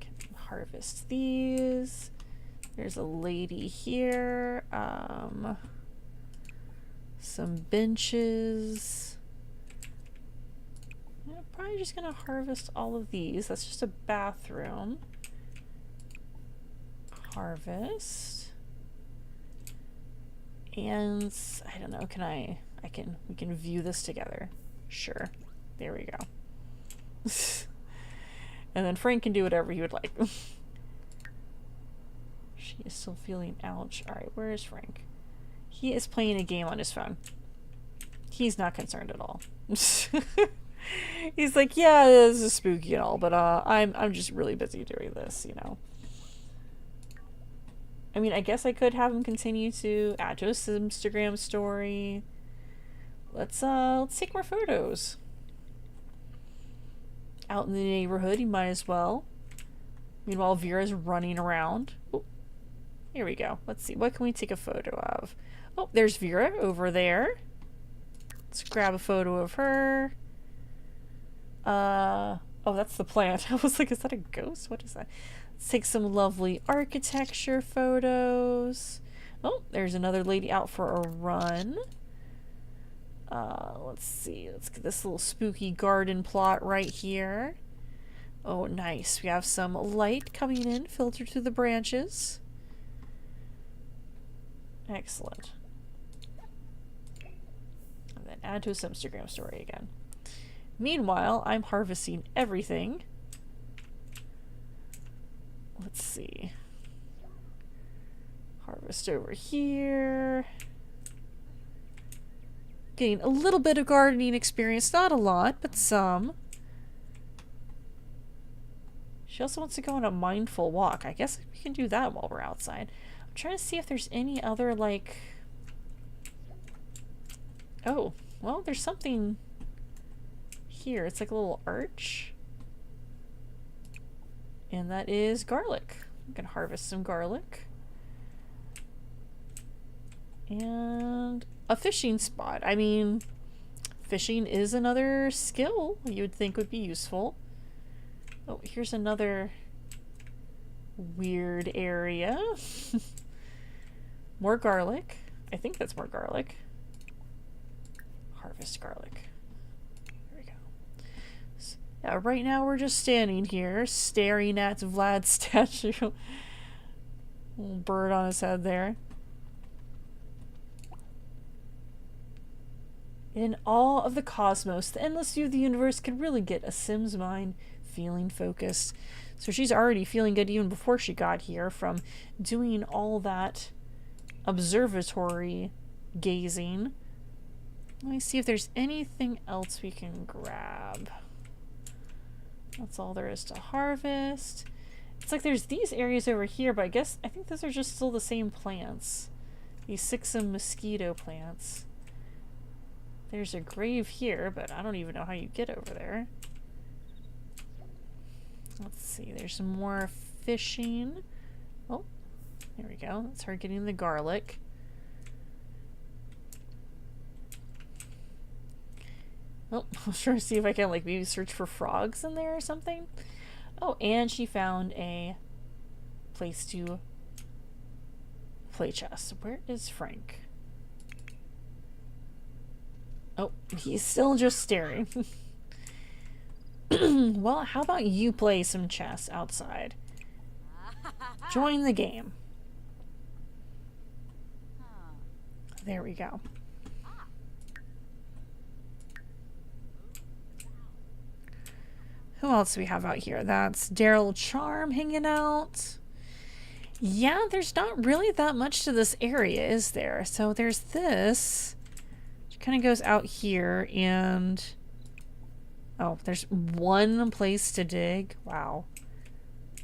Can harvest these. There's a lady here. Some benches. I'm probably just gonna harvest all of these. That's just a bathroom. Harvest. And I don't know, we can view this together. Sure. There we go. And then Frank can do whatever he would like. She is still feeling ouch. Alright, where is Frank? He is playing a game on his phone. He's not concerned at all. He's like, yeah, this is spooky and all, but I'm just really busy doing this, you know. I mean, I guess I could have him continue to add to his Instagram story. Let's take more photos. Out in the neighborhood, you might as well. Meanwhile, Vera's running around. Oh, here we go. Let's see. What can we take a photo of? Oh, there's Vera over there. Let's grab a photo of her. Oh, that's the plant. I was like, is that a ghost? What is that? Let's take some lovely architecture photos. Oh, there's another lady out for a run. Let's see. Let's get this little spooky garden plot right here. Oh, nice. We have some light coming in, filtered through the branches. Excellent. And then add to his Instagram story again. Meanwhile, I'm harvesting everything. Let's see. Harvest over here. Getting a little bit of gardening experience. Not a lot, but some. She also wants to go on a mindful walk. I guess we can do that while we're outside. I'm trying to see if there's any other, like... Oh, well, there's something here. It's like a little arch. And that is garlic. We can harvest some garlic. And a fishing spot. I mean, fishing is another skill you would think would be useful. Oh, here's another weird area. More garlic. I think that's more garlic. Harvest garlic. There we go. So, yeah, right now we're just standing here staring at Vlad's statue. Little bird on his head there. In awe of the cosmos, the endless view of the universe could really get a Sim's mind feeling focused. So she's already feeling good even before she got here from doing all that observatory gazing. Let me see if there's anything else we can grab. That's all there is to harvest. It's like there's these areas over here, but I think those are just still the same plants. These Sixum mosquito plants. There's a grave here, but I don't even know how you get over there. Let's see, there's some more fishing. Oh, there we go. That's her getting the garlic. Oh, I'm trying to see if I can like maybe search for frogs in there or something. Oh, and she found a place to play chess. Where is Frank? Oh, he's still just staring. Well, how about you play some chess outside? Join the game. There we go. Who else do we have out here? That's Daryl Charm hanging out. Yeah, there's not really that much to this area, is there? So there's this. It kind of goes out here and... Oh, there's one place to dig. Wow.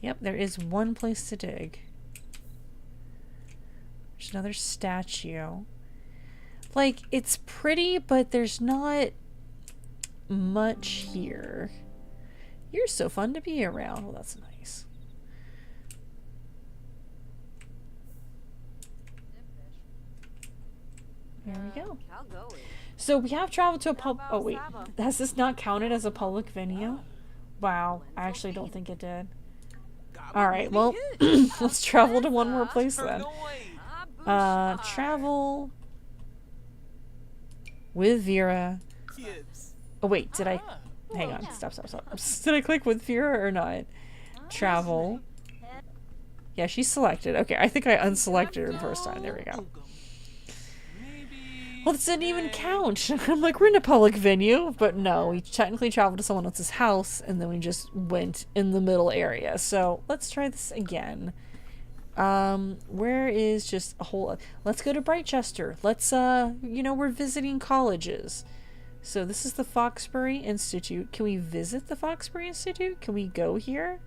Yep, there is one place to dig. There's another statue. Like, it's pretty, but there's not much here. You're so fun to be around. Well, that's nice. There we go. So we have traveled to a pub. Oh wait, has this not counted as a public venue? Wow, I actually don't think it did. All right, well, let's travel to one more place then. Travel with Vera. Oh wait, did I? Hang on, stop. Did I click with Vera or not? Travel. Yeah, she's selected. Okay, I think I unselected her the first time. There we go. Well, this didn't even count. I'm like, we're in a public venue, but no, we technically traveled to someone else's house, and then we just went in the middle area. So let's try this again. Where is just a whole... Let's go to Brightchester. Let's, we're visiting colleges. So this is the Foxbury Institute. Can we visit the Foxbury Institute? Can we go here?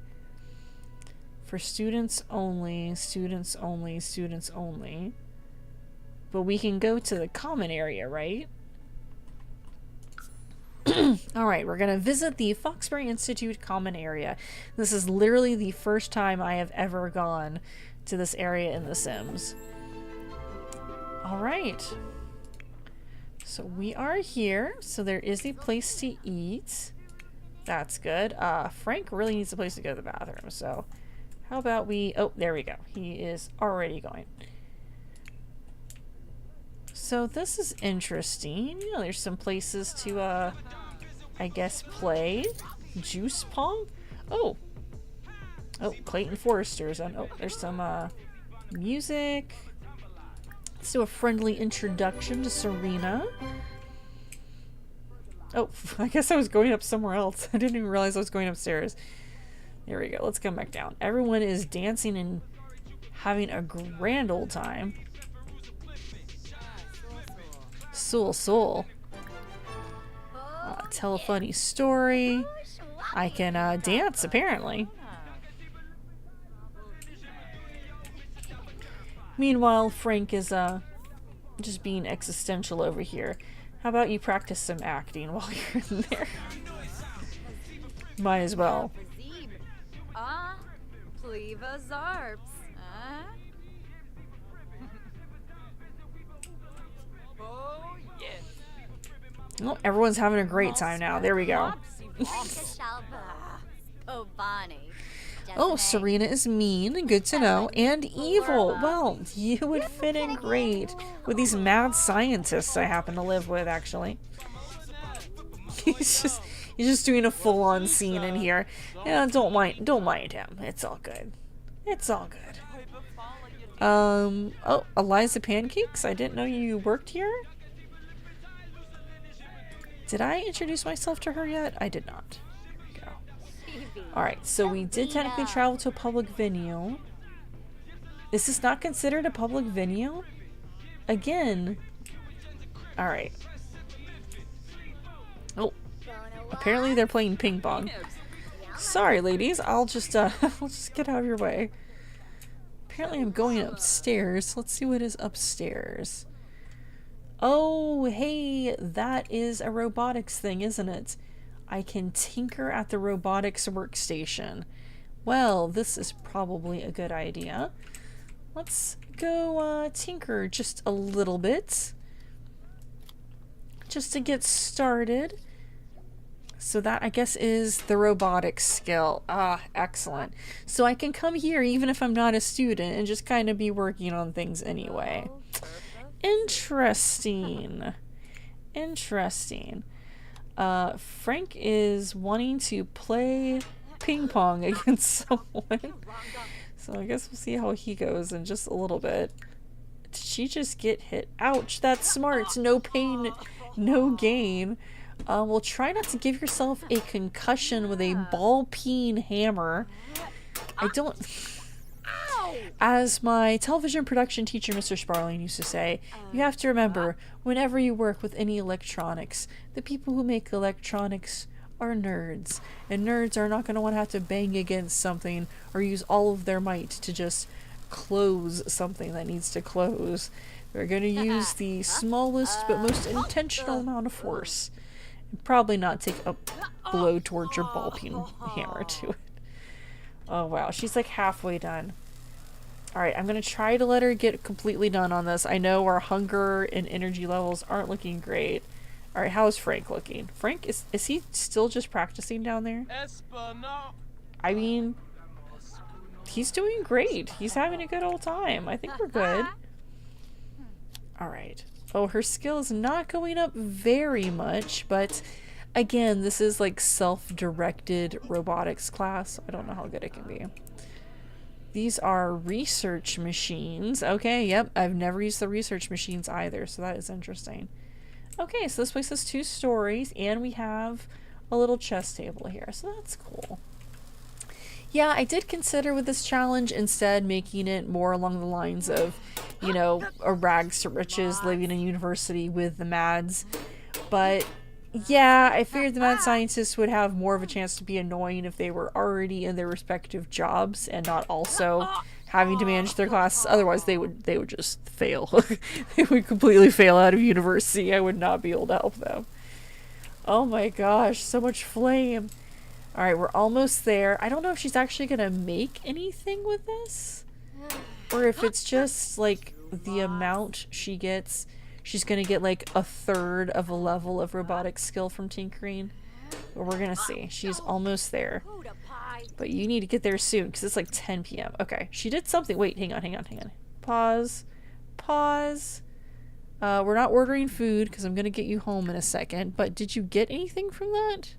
For students only, students only, students only. But we can go to the common area, right? Alright, we're going to visit the Foxbury Institute common area. This is literally the first time I have ever gone to this area in The Sims. Alright. So we are here. So there is a place to eat. That's good. Frank really needs a place to go to the bathroom. So how about we... Oh, there we go. He is already going. So this is interesting. You know, there's some places to, I guess, play. Juice Pong? Oh. Oh, Clayton Forrester's. And oh, there's some, music. Let's do a friendly introduction to Serena. Oh, I guess I was going up somewhere else. I didn't even realize I was going upstairs. There we go. Let's come back down. Everyone is dancing and having a grand old time. Soul. Tell a funny story. I can dance, apparently. Meanwhile, Frank is just being existential over here. How about you practice some acting while you're in there? Might as well. Well, everyone's having a great time now. There we go. Oh, Serena is mean. Good to know. And evil. Well, you would fit in great with these mad scientists I happen to live with, actually. He's just doing a full-on scene in here. Yeah, don't mind him. It's all good. It's all good. Oh, Eliza Pancakes? I didn't know you worked here? Did I introduce myself to her yet? I did not. There we go. Alright, so we did technically travel to a public venue. Is this not considered a public venue? Again. Alright. Oh. Apparently they're playing ping pong. Sorry, ladies. I'll just get out of your way. Apparently I'm going upstairs. Let's see what is upstairs. Oh, hey, that is a robotics thing, isn't it? I can tinker at the robotics workstation. Well, this is probably a good idea. Let's go tinker just a little bit. Just to get started. So that, I guess, is the robotics skill. Ah, excellent. So I can come here even if I'm not a student and just kind of be working on things anyway. Interesting. Interesting. Frank is wanting to play ping pong against someone. So I guess we'll see how he goes in just a little bit. Did she just get hit? Ouch, that's smart. No pain, no gain. Well, try not to give yourself a concussion with a ball-peen hammer. I don't... As my television production teacher, Mr. Sparling, used to say, you have to remember, whenever you work with any electronics, the people who make electronics are nerds. And nerds are not going to want to have to bang against something or use all of their might to just close something that needs to close. They're going to use the smallest but most intentional amount of force. And probably not take a blow towards your ball-peen hammer to it. Oh wow, she's like halfway done. Alright, I'm going to try to let her get completely done on this. I know our hunger and energy levels aren't looking great. Alright, how's Frank looking? Frank, is he still just practicing down there? I mean, he's doing great. He's having a good old time. I think we're good. Alright. Oh, her skill is not going up very much, but again, this is like self-directed robotics class. I don't know how good it can be. These are research machines. Okay, yep, I've never used the research machines either, so that is interesting. Okay, so this place has 2 stories, and we have a little chess table here, so that's cool. Yeah, I did consider with this challenge instead making it more along the lines of, you know, a rags to riches, living in university with the Mads. But yeah, I figured the mad scientists would have more of a chance to be annoying if they were already in their respective jobs and not also having to manage their classes. Otherwise, they would just fail. They would completely fail out of university. I would not be able to help them. Oh my gosh, so much flame. Alright, we're almost there. I don't know if she's actually gonna make anything with this. Or if it's just, like, the amount she gets. She's gonna get, like, 1/3 of a level of robotic skill from tinkering. But we're gonna see. She's almost there. But you need to get there soon, because it's like 10 p.m. Okay, she did something. Wait, hang on. Pause. We're not ordering food, because I'm gonna get you home in a second. But did you get anything from that?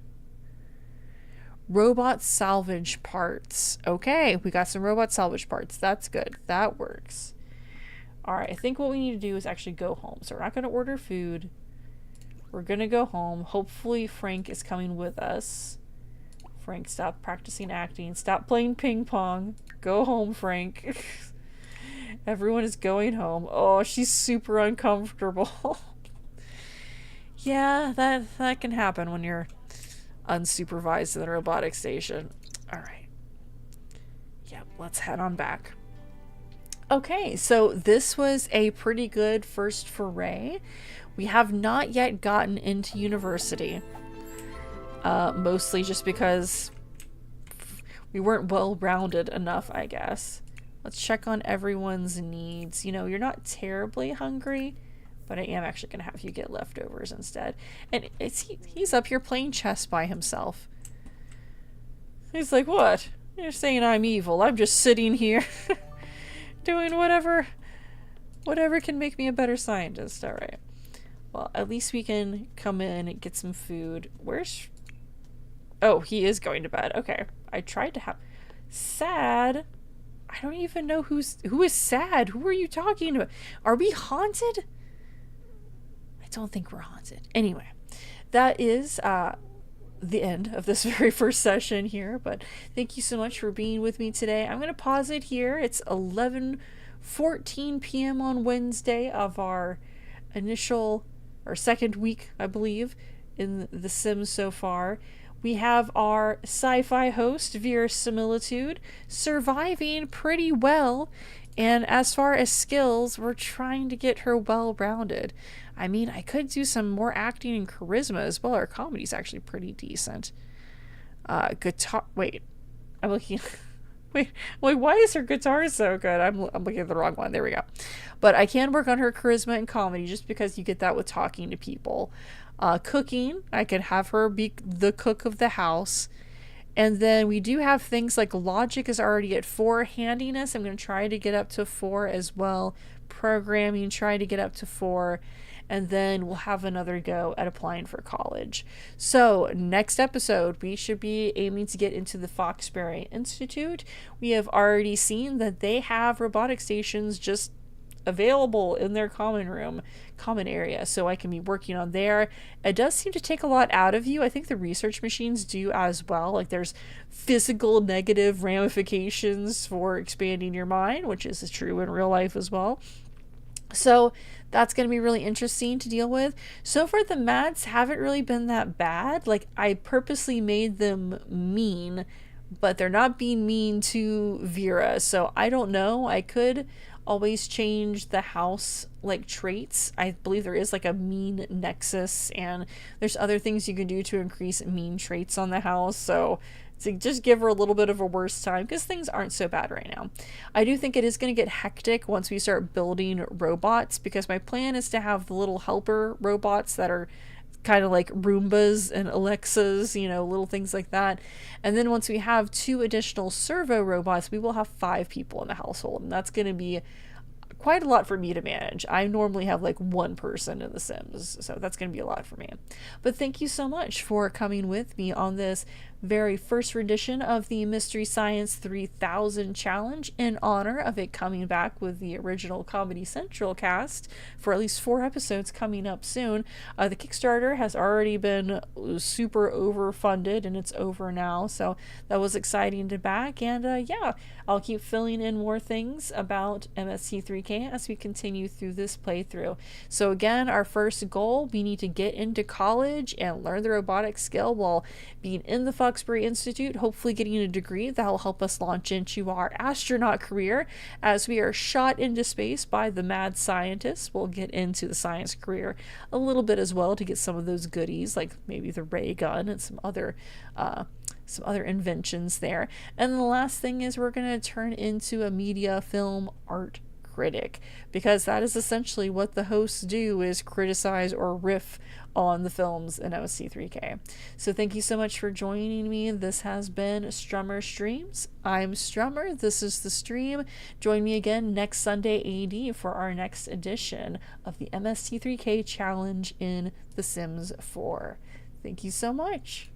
Robot salvage parts. Okay, we got some robot salvage parts. That's good. That works. Alright, I think what we need to do is actually go home. So we're not going to order food. We're going to go home. Hopefully Frank is coming with us. Frank, stop practicing acting. Stop playing ping pong. Go home, Frank. Everyone is going home. Oh, she's super uncomfortable. Yeah, that can happen when you're unsupervised in the robotics station. Alright. Yep, let's head on back. Okay, so this was a pretty good first foray. We have not yet gotten into university. Mostly just because we weren't well-rounded enough, I guess. Let's check on everyone's needs. You know, you're not terribly hungry, but I am actually going to have you get leftovers instead. And he's up here playing chess by himself. He's like, what? You're saying I'm evil. I'm just sitting here doing whatever can make me a better scientist. All right. Well, at least we can come in and get some food. Where's... Oh, he is going to bed. Okay. I tried to have... Sad? I don't even know who is sad. Who are you talking about? Are we haunted? I don't think we're haunted. Anyway, that is the end of this very first session here, but thank you so much for being with me today. I'm going to pause it here. It's 11:14 p.m. on Wednesday of our second week, I believe, in The Sims so far. We have our sci-fi host, Vera Similitude, surviving pretty well. And as far as skills, we're trying to get her well-rounded. I mean, I could do some more acting and charisma as well. Our comedy's actually pretty decent. Guitar... Wait. I'm looking... Wait, why is her guitar so good? I'm looking at the wrong one. There we go. But I can work on her charisma and comedy just because you get that with talking to people. Cooking, I could have her be the cook of the house. And then we do have things like logic is already at 4. Handiness, I'm going to try to get up to 4 as well. Programming, try to get up to 4. And then we'll have another go at applying for college. So next episode, we should be aiming to get into the Foxbury Institute. We have already seen that they have robotic stations just available in their common area, so I can be working on there. It does seem to take a lot out of you. I think the research machines do as well. Like there's physical negative ramifications for expanding your mind, which is true in real life as well. So that's going to be really interesting to deal with. So far, the mads haven't really been that bad. Like, I purposely made them mean, but they're not being mean to Vera. So I don't know. I could always change the house like traits. I believe there is like a mean nexus, and there's other things you can do to increase mean traits on the house. So to just give her a little bit of a worse time, because things aren't so bad right now. I do think it is going to get hectic once we start building robots, because my plan is to have the little helper robots that are kind of like Roombas and Alexas, little things like that. And then once we have 2 additional servo robots, we will have 5 people in the household, and that's going to be quite a lot for me to manage. I normally have like 1 person in The Sims, so that's going to be a lot for me. But thank you so much for coming with me on this very first rendition of the Mystery Science 3000 challenge, in honor of it coming back with the original Comedy Central cast for at least 4 episodes coming up soon. The Kickstarter has already been super overfunded, and it's over now, so that was exciting to back. And yeah, I'll keep filling in more things about MST3K as we continue through this playthrough. So again, our first goal, we need to get into college and learn the robotics skill while being in the Foxbury Institute, hopefully getting a degree that will help us launch into our astronaut career. As we are shot into space by the mad scientists, we'll get into the science career a little bit as well to get some of those goodies, like maybe the ray gun and some other inventions there. And the last thing is we're going to turn into a media film art critic, because that is essentially what the hosts do, is criticize or riff on the films in MST3K. So thank you so much for joining me. This has been Strummer Streams. I'm Strummer. This is the stream. Join me again next Sunday AD for our next edition of the MST3K challenge in The Sims 4. Thank you so much.